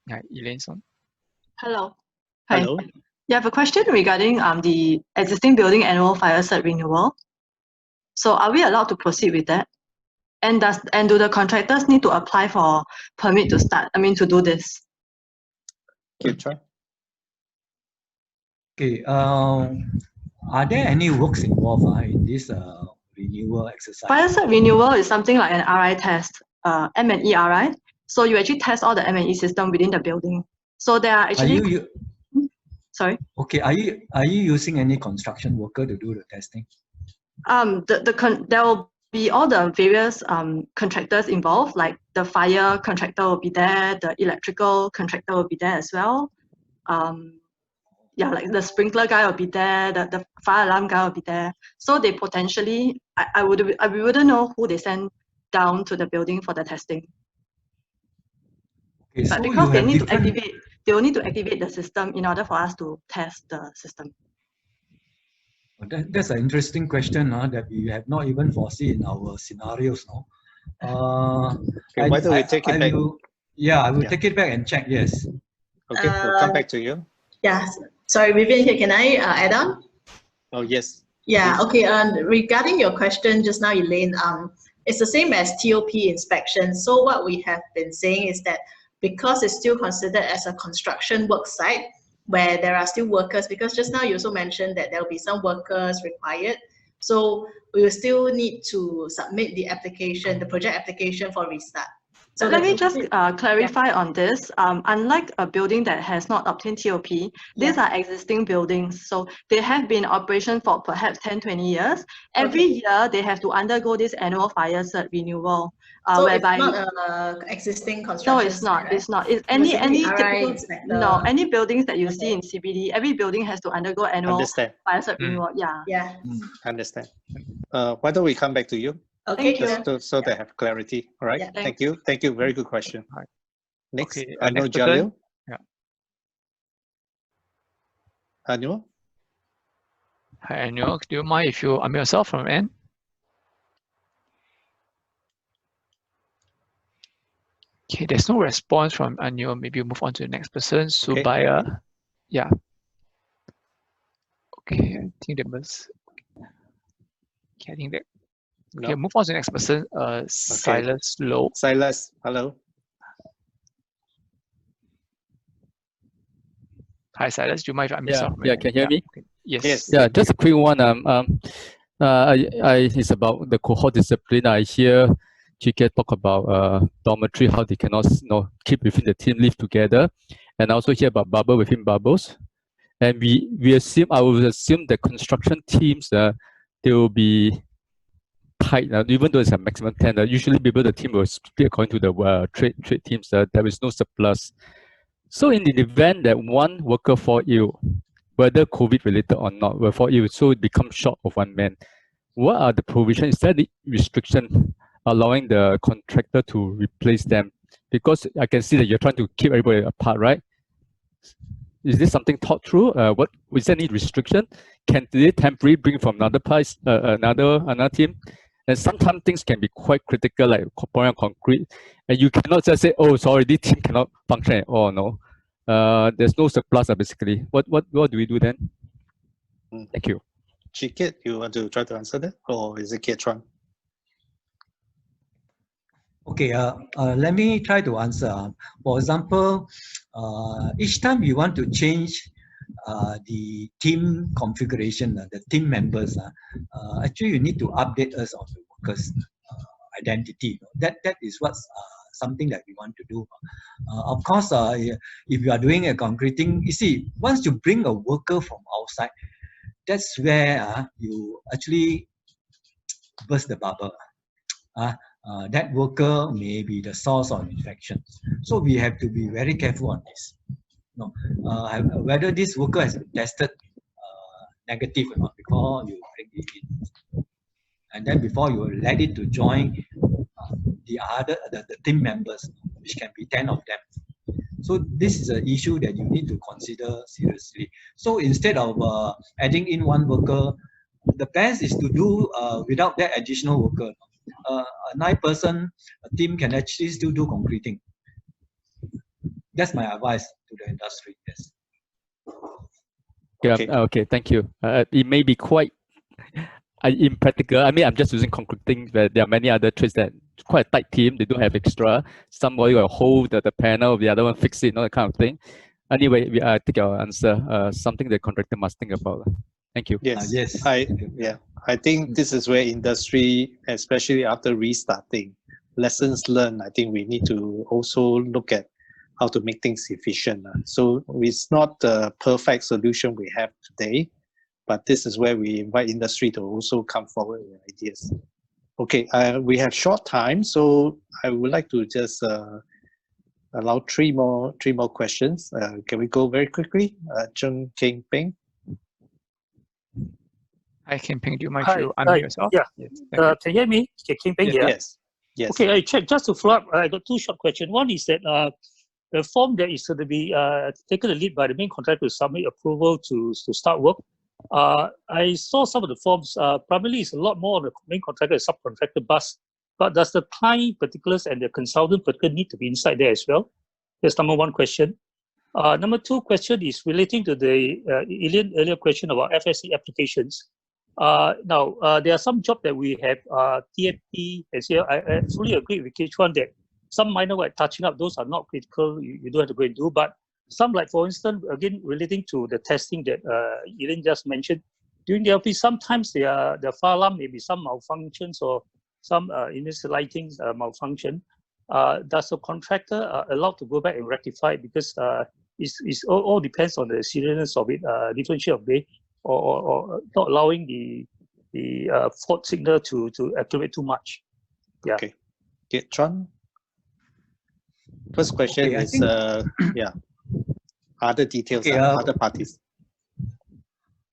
Hi, Elaine Song. Hello. Hi. Hello. You have a question regarding the existing building annual fire cert renewal. So are we allowed to proceed with that? And do the contractors need to apply for permit to start? To do this? Okay. Are there any works involved in this renewal exercise? Fire cert renewal is something like an RI test, M&E RI. So you actually test all the M&E system within the building. So there are actually. Sorry. Okay. Are you using any construction worker to do the testing? There will be all the various contractors involved, like the fire contractor will be there, the electrical contractor will be there as well. Like the sprinkler guy will be there, the fire alarm guy will be there. So they potentially, we wouldn't know who they send down to the building for the testing. Okay, but because they need to activate, they will need to activate the system in order for us to test the system. That's an interesting question that we have not even foreseen in our scenarios. Why don't we take it back? I will take it back and check, yes. Okay, we'll come back to you. Yeah, sorry, Vivian here, can I add on? Oh, yes. Yeah, okay, regarding your question just now, Elaine, it's the same as TOP inspection. So what we have been saying is that because it's still considered as a construction work site, where there are still workers, because just now you also mentioned that there will be some workers required. So we will still need to submit the application, the project application for restart. So let me just clarify on this. Unlike a building that has not obtained TOP, these are existing buildings. So they have been in operation for perhaps 10, 20 years. Every year, they have to undergo this annual fire cert renewal. So whereby it's not existing construction. No, it's not. Right? It's not. It's any typical, any buildings that you see in CBD, every building has to undergo annual fire cert renewal. Yeah. Understand. Why don't we come back to you? Okay, So they have clarity. All right. Yeah, Thank you. Thank you. Very good question. All right. Next, Okay, Anu next Jalil. person. Yeah. Anu? Hi, Anu. Do you mind if you unmute yourself from end? Okay, there's no response from Anu. Maybe we'll move on to the next person. Subaya. Yeah. Okay, I think they must. Okay, I think that. Okay, move on to the next person. Silas Low. Silas, hello. Hi, Silas. Do you mind if I unmute yourself? Yeah, can you hear me? Okay. Yes. Yeah, just a quick one. It's about the cohort discipline. I hear GK talk about dormitory, how they cannot keep within the team, live together, and I also hear about bubble within bubbles. And I would assume the construction teams they will be tight, even though it's a maximum 10. Usually, the team will split according to the trade teams. There is no surplus. So, in the event that one worker fall ill, whether COVID related or not, will fall ill, so it becomes short of one man. What are the provisions? Is there the restriction allowing the contractor to replace them? Because I can see that you're trying to keep everybody apart, right? Is this something thought through? Is there any restriction? Can they temporarily bring from another place, another team? And sometimes things can be quite critical, like pouring concrete, and you cannot just say, "Oh, sorry, this team cannot function at all." No, there's no surplus. Basically, what do we do then? Thank you. Chikit, you want to try to answer that, or is it Kietron? Okay, let me try to answer. For example, each time you want to change the team configuration, the team members, actually you need to update us on the workers' identity. That is what's something that we want to do. Of course, if you are doing a concreting, you see, once you bring a worker from outside, that's where you actually burst the bubble. That worker may be the source of infection. So we have to be very careful on this. Whether this worker has been tested negative or not before you bring it in. And then before you let it to join the team members, which can be 10 of them. So this is an issue that you need to consider seriously. So instead of adding in one worker, the best is to do without that additional worker. A 9-person team can actually still do concreting. That's my advice to the industry. Yes. Yeah. Okay. Thank you. It may be quite impractical. I mean, I'm just using concreting. But there are many other trades that quite a tight team. They don't have extra. Somebody will hold the panel. The other one fix it. That kind of thing. Anyway, I think our answer. Something the contractor must think about. Thank you. Yes. Yes. I think this is where industry, especially after restarting, lessons learned. I think we need to also look at how to make things efficient. So it's not the perfect solution we have today, but this is where we invite industry to also come forward with ideas. Okay, we have short time, so I would like to just allow three more questions. Can we go very quickly? Chung Keng Peng. Hi, Kim Ping. Do you mind if you unmute yourself? Yeah. Yes, can you hear me? Kim Ping here. Yes. Yes. Okay, I checked just to follow up. I got 2 short questions. One is that the form that is going to be taken the lead by the main contractor to submit approval to start work. I saw some of the forms. Primarily, it's a lot more on the main contractor and subcontractor bus. But does the client particulars and the consultant particular need to be inside there as well? That's number 1 question. Number 2 question is relating to the earlier question about FSC applications. Now, there are some jobs that we have TFP, and so I fully agree with each one that some minor work touching up, those are not critical, you don't have to go and do. But some, like for instance, again, relating to the testing that Elaine just mentioned, during the LP, sometimes the fire alarm may be some malfunctions or some initial lighting malfunction. Does the contractor allowed to go back and rectify it? Because it all depends on the seriousness of it, different shade of bay, or not allowing the fault signal to accumulate too much. Yeah. Okay. Tron. First question is yeah. Other details, other parties.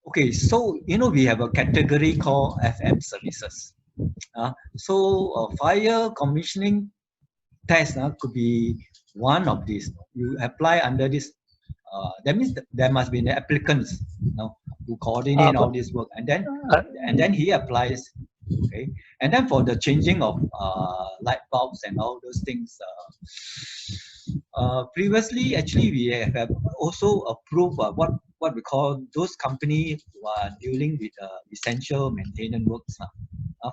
Okay, so we have a category called FM services. Fire commissioning test could be one of these. You apply under this. That means there must be an applicant, who coordinate all this work, and then he applies. Okay, and then for the changing of light bulbs and all those things. Previously, actually, we have also approved what we call those companies who are dealing with essential maintenance works.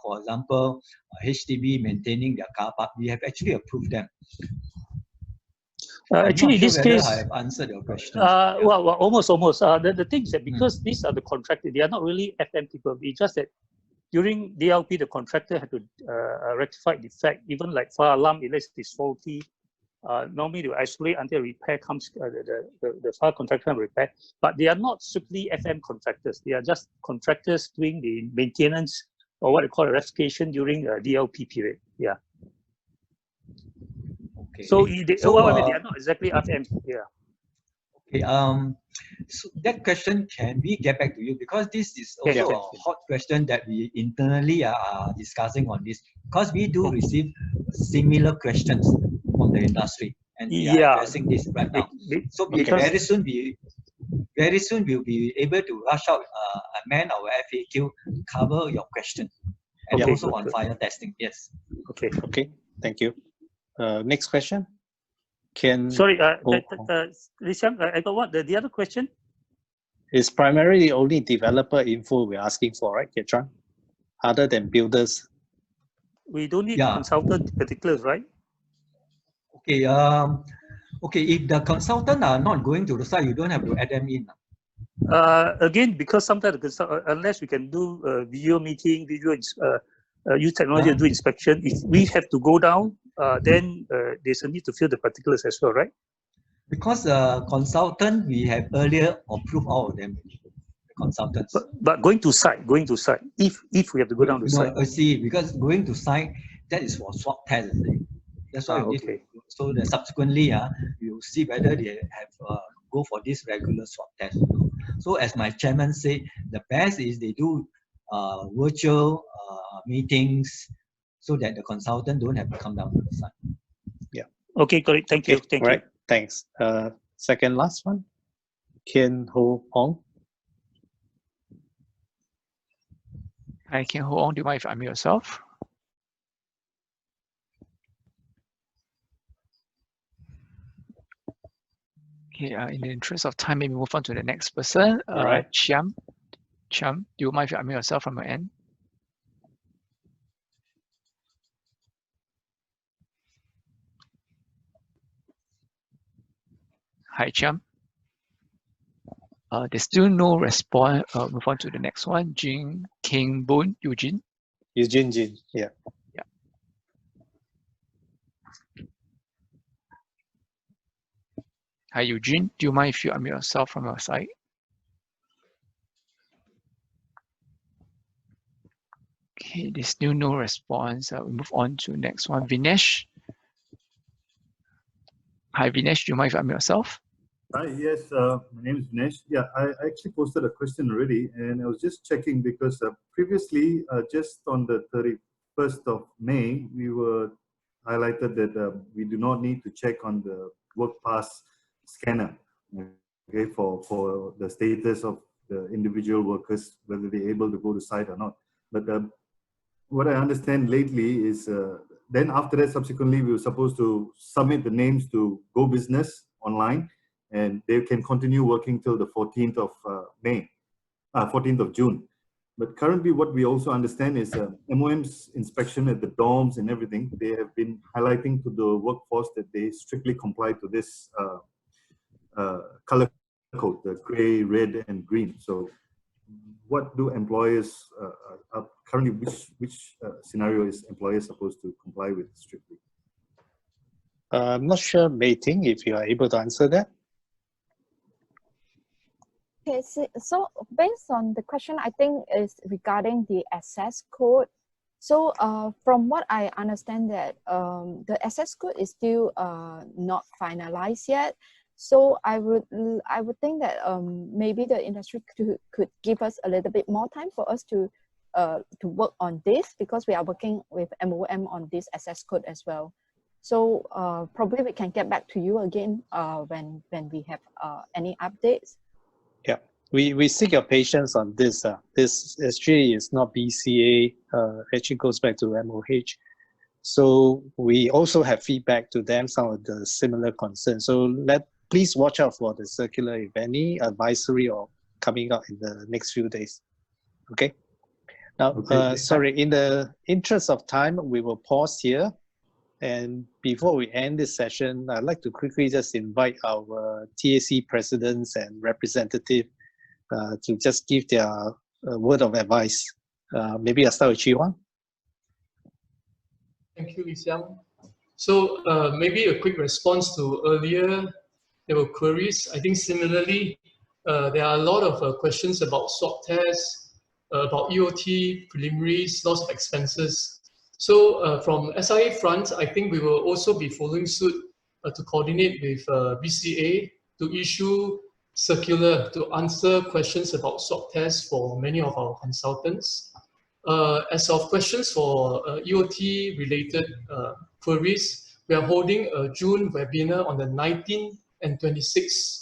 For example, HDB maintaining their car park, we have actually approved them. Actually, in this case, I have answered your question. well, almost. The thing is that because these are the contractors, they are not really FM people. It's just that during DLP, the contractor had to rectify the defect, even like fire alarm, unless it's faulty. Normally, they will isolate until repair comes, the fire contractor can repair. But they are not strictly FM contractors. They are just contractors doing the maintenance or what they call a rectification during the DLP period. Yeah. Okay. So they are not exactly FM. Yeah. Okay. So that question, can we get back to you, because this is also a hot question that we internally are discussing on this, because we do receive similar questions from the industry, and we are addressing this right now. So very soon we'll be able to rush out, amend our FAQ to cover your question, and also on fire testing. Yes. Okay. Okay. Thank you. Next question. Sorry, Lee Siang, I got what? The other question? It's primarily only developer info we're asking for, right, Ketran? Other than builders. We don't need consultant particulars, right? Okay. Okay. If the consultant are not going to the site, you don't have to add them in. Again, because sometimes unless we can do video meeting, use technology to do inspection, if we have to go down, then there's a need to fill the particulars as well, right? Because consultant, we have earlier approved all of them, the consultants. But going to site, if we have to go down to site. I see, because going to site, that is for swab test. That's why we need to, so that subsequently, we will see whether they have go for this regular swab test. So as my chairman said, the best is they do virtual meetings, so that the consultant don't have to come down to the site. Yeah. Okay, correct. Thank you. Thank you. Thanks. Second last one. Kian Ho Ong. Hi, Kian Ho Ong. Do you mind if I unmute yourself? Okay. In the interest of time, maybe move on to the next person. Right. Chiam. Do you mind if you unmute yourself from your end? Hi, Chiam. There's still no response. Move on to the next one. Jin King Boon, Eugene. Eugene Jin, yeah. Hi, Eugene. Do you mind if you unmute yourself from your side? Okay, there's still no response. We move on to next one. Vinesh. Hi, Vinesh. Do you mind if you unmute yourself? Hi, yes, my name is Vinesh. Yeah, I actually posted a question already, and I was just checking because previously, just on the 31st of May, we were highlighted that we do not need to check on the work pass scanner, okay, for the status of the individual workers, whether they're able to go to site or not. But what I understand lately is then after that, subsequently, we were supposed to submit the names to Go Business online, and they can continue working till the 14th of June. But currently, what we also understand is MOM's inspection at the dorms and everything, they have been highlighting to the workforce that they strictly comply to this color code, the gray, red, and green. So what do employers, currently, which scenario is employers supposed to comply with strictly? I'm not sure, Mei Ting, if you are able to answer that. Okay, so based on the question, I think is regarding the access code. So from what I understand that the access code is still not finalized yet. So I would think that maybe the industry could give us a little bit more time for us to work on this, because we are working with MOM on this access code as well. So probably we can get back to you again when we have any updates. Yeah, we seek your patience on this. This actually is not BCA, actually goes back to MOH. So we also have feedback to them, some of the similar concerns. So please watch out for the circular, if any advisory or coming out in the next few days. Okay. Now, Okay. sorry, in the interest of time, we will pause here. And before we end this session, I'd like to quickly just invite our TAC presidents and representative to just give their word of advice. Maybe I'll start with Chi Huang. Thank you, Lee Siang. So maybe a quick response to earlier, there were queries. I think similarly, there are a lot of questions about swab tests, about EOT, preliminaries, loss of expenses. So from SIA front, I think we will also be following suit to coordinate with BCA to issue circular to answer questions about swab tests for many of our consultants. As of questions for EOT related queries, we are holding a June webinar on the 19th and 26th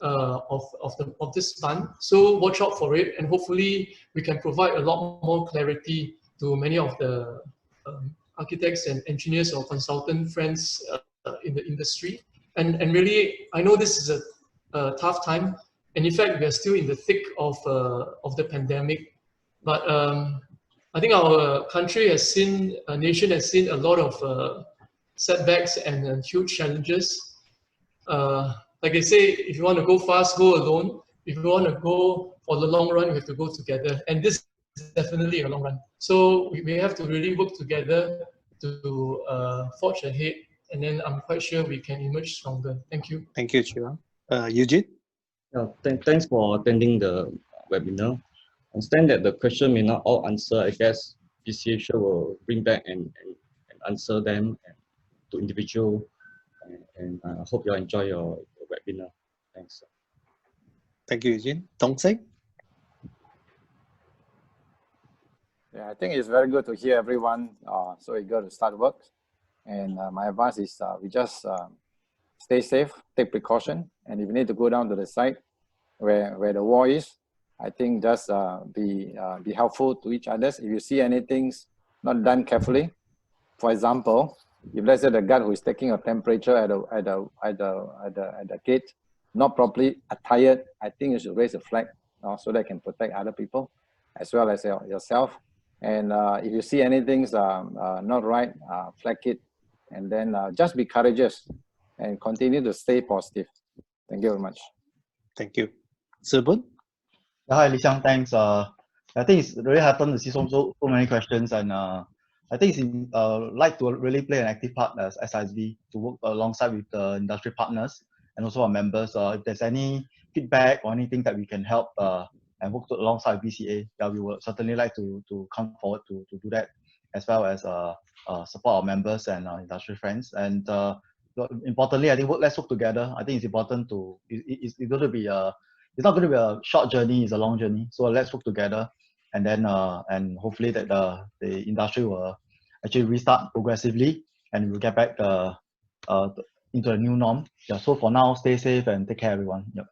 of this month. So watch out for it, and hopefully we can provide a lot more clarity to many of the architects and engineers or consultant friends in the industry. And really, I know this is a tough time, and in fact, we are still in the thick of the pandemic. But I think our country has seen, a nation has seen a lot of setbacks and huge challenges. Like I say, if you want to go fast, go alone. If you want to go for the long run, you have to go together. And this is definitely a long run. So we have to really work together to forge ahead. And then I'm quite sure we can emerge stronger. Thank you. Thank you, Chi Huang. Eugene? Thanks for attending the webinar. I understand that the question may not all answer. I guess BCA sure will bring back and answer them to individual. And I hope you enjoy your webinar. Thanks. Thank you, Eugene. Dong Tseng? Yeah, I think it's very good to hear everyone so eager to start work. And my advice is we just stay safe, take precaution, and if you need to go down to the site where the wall is, I think just be helpful to each other. If you see anything not done carefully, for example, if let's say the guard who is taking a temperature at the gate not properly attired, I think you should raise a flag so that can protect other people as well as yourself. And if you see anything's not right, flag it, and then just be courageous and continue to stay positive. Thank you very much. Thank you. Sirbun? Hi, Lee Xiang, thanks. I think it's really happened to see so many questions, and I think it's like to really play an active part as SISV to work alongside with the industry partners and also our members. If there's any feedback or anything that we can help and work alongside BCA, we would certainly like to come forward to do that, as well as support our members and our industry friends. And importantly, I think let's work together. I think it's important to, it's going to be it's not going to be a short journey, it's a long journey. So let's work together, and then and hopefully that the industry will actually restart progressively and we'll get back into a new norm. Yeah. So for now, stay safe and take care, everyone. Yep.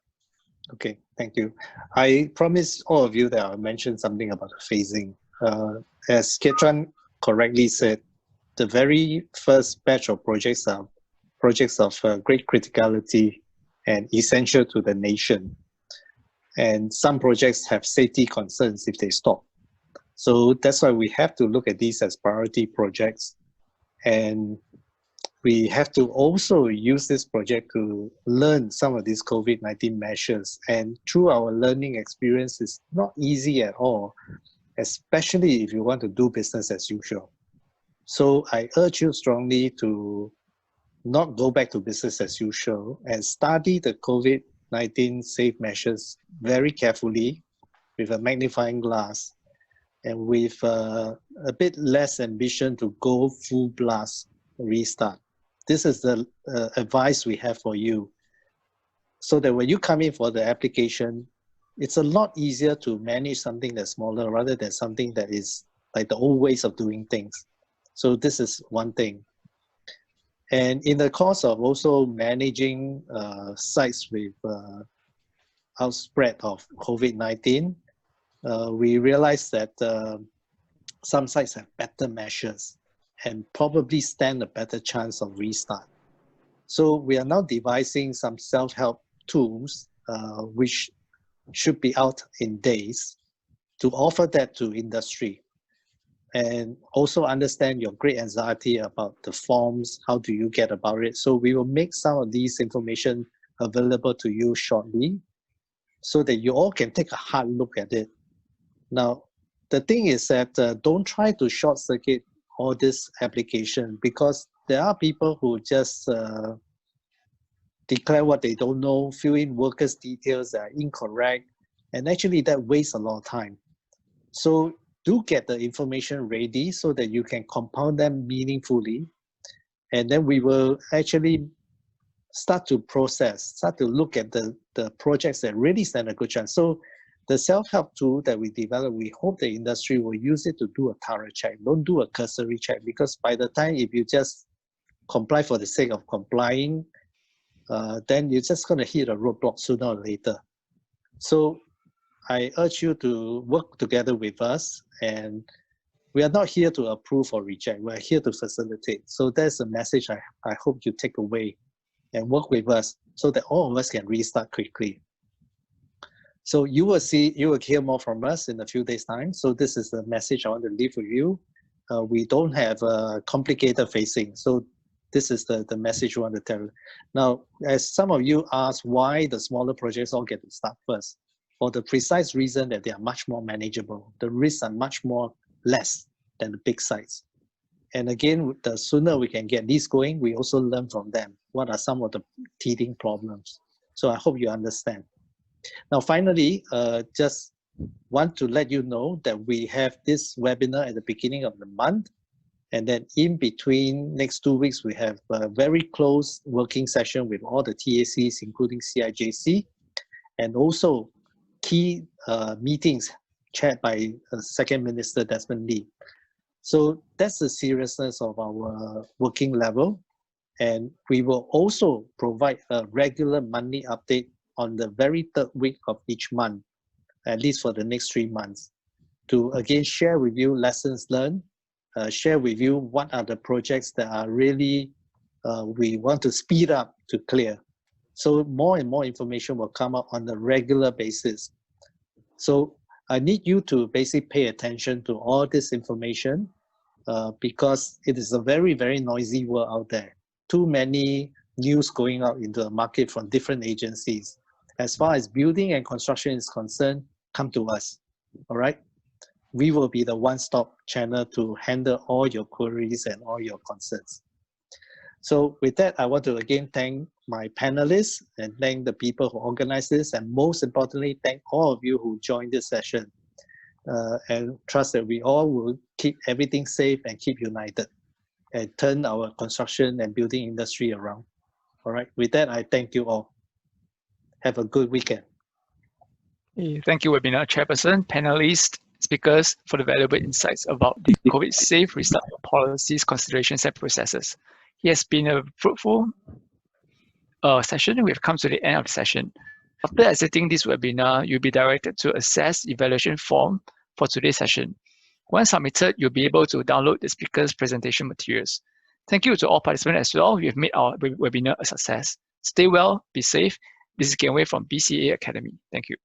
Okay, thank you. I promise all of you that I'll mention something about the phasing. As Ketran correctly said, the very first batch of projects are projects of great criticality and essential to the nation. And some projects have safety concerns if they stop. So that's why we have to look at these as priority projects. And we have to also use this project to learn some of these COVID-19 measures. And through our learning experience, it's not easy at all, especially if you want to do business as usual. So I urge you strongly to not go back to business as usual and study the COVID-19 safe measures very carefully with a magnifying glass and with a bit less ambition to go full blast restart. This is the advice we have for you. so that when you come in for the application, it's a lot easier to manage something that's smaller rather than something that is like the old ways of doing things. So this is one thing. And in the course of also managing sites with outspread of COVID-19, we realized that some sites have better measures and probably stand a better chance of restart. So we are now devising some self-help tools which should be out in days to offer that to industry. And also understand your great anxiety about the forms, how do you get about it. So we will make some of these information available to you shortly so that you all can take a hard look at it. Now, the thing is that don't try to short circuit all this application, because there are people who just declare what they don't know, fill in workers' details that are incorrect, and actually that wastes a lot of time. So do get the information ready so that you can compound them meaningfully, and then we will actually start to process, start to look at the projects that really stand a good chance. So the self-help tool that we develop, we hope the industry will use it to do a thorough check. Don't do a cursory check, because by the time if you just comply for the sake of complying, then you're just going to hit a roadblock sooner or later. So I urge you to work together with us, and we are not here to approve or reject, we're here to facilitate. So that's a message I hope you take away and work with us so that all of us can restart quickly. So you will hear more from us in a few days' time. So this is the message I want to leave with you. We don't have a complicated facing. So this is the message we want to tell you. Now, as some of you ask why the smaller projects all get to start first, for the precise reason that they are much more manageable. The risks are much more less than the big sites. And again, the sooner we can get these going, we also learn from them. What are some of the teething problems? So I hope you understand. Now, finally, just want to let you know that we have this webinar at the beginning of the month. And then in between next 2 weeks, we have a very close working session with all the TACs, including CIJC, and also key meetings chaired by Second Minister Desmond Lee. So that's the seriousness of our working level. And we will also provide a regular monthly update on the very third week of each month, at least for the next 3 months, to again share with you lessons learned, share with you what are the projects that are really we want to speed up to clear. So more and more information will come up on a regular basis. So I need you to basically pay attention to all this information because it is a very, very noisy world out there. Too many news going out into the market from different agencies. As far as building and construction is concerned, come to us, all right? We will be the one-stop channel to handle all your queries and all your concerns. So with that, I want to again thank my panelists and thank the people who organized this, and most importantly, thank all of you who joined this session. And trust that we all will keep everything safe and keep united and turn our construction and building industry around. All right, with that, I thank you all. Have a good weekend. Thank you, webinar chairperson, panelists, speakers for the valuable insights about the COVID-safe restart policies, considerations, and processes. It has been a fruitful session. We have come to the end of the session. After exiting this webinar, you'll be directed to assess evaluation form for today's session. Once submitted, you'll be able to download the speaker's presentation materials. Thank you to all participants as well. We have made our webinar a success. Stay well, be safe. This is Kenway from BCA Academy. Thank you.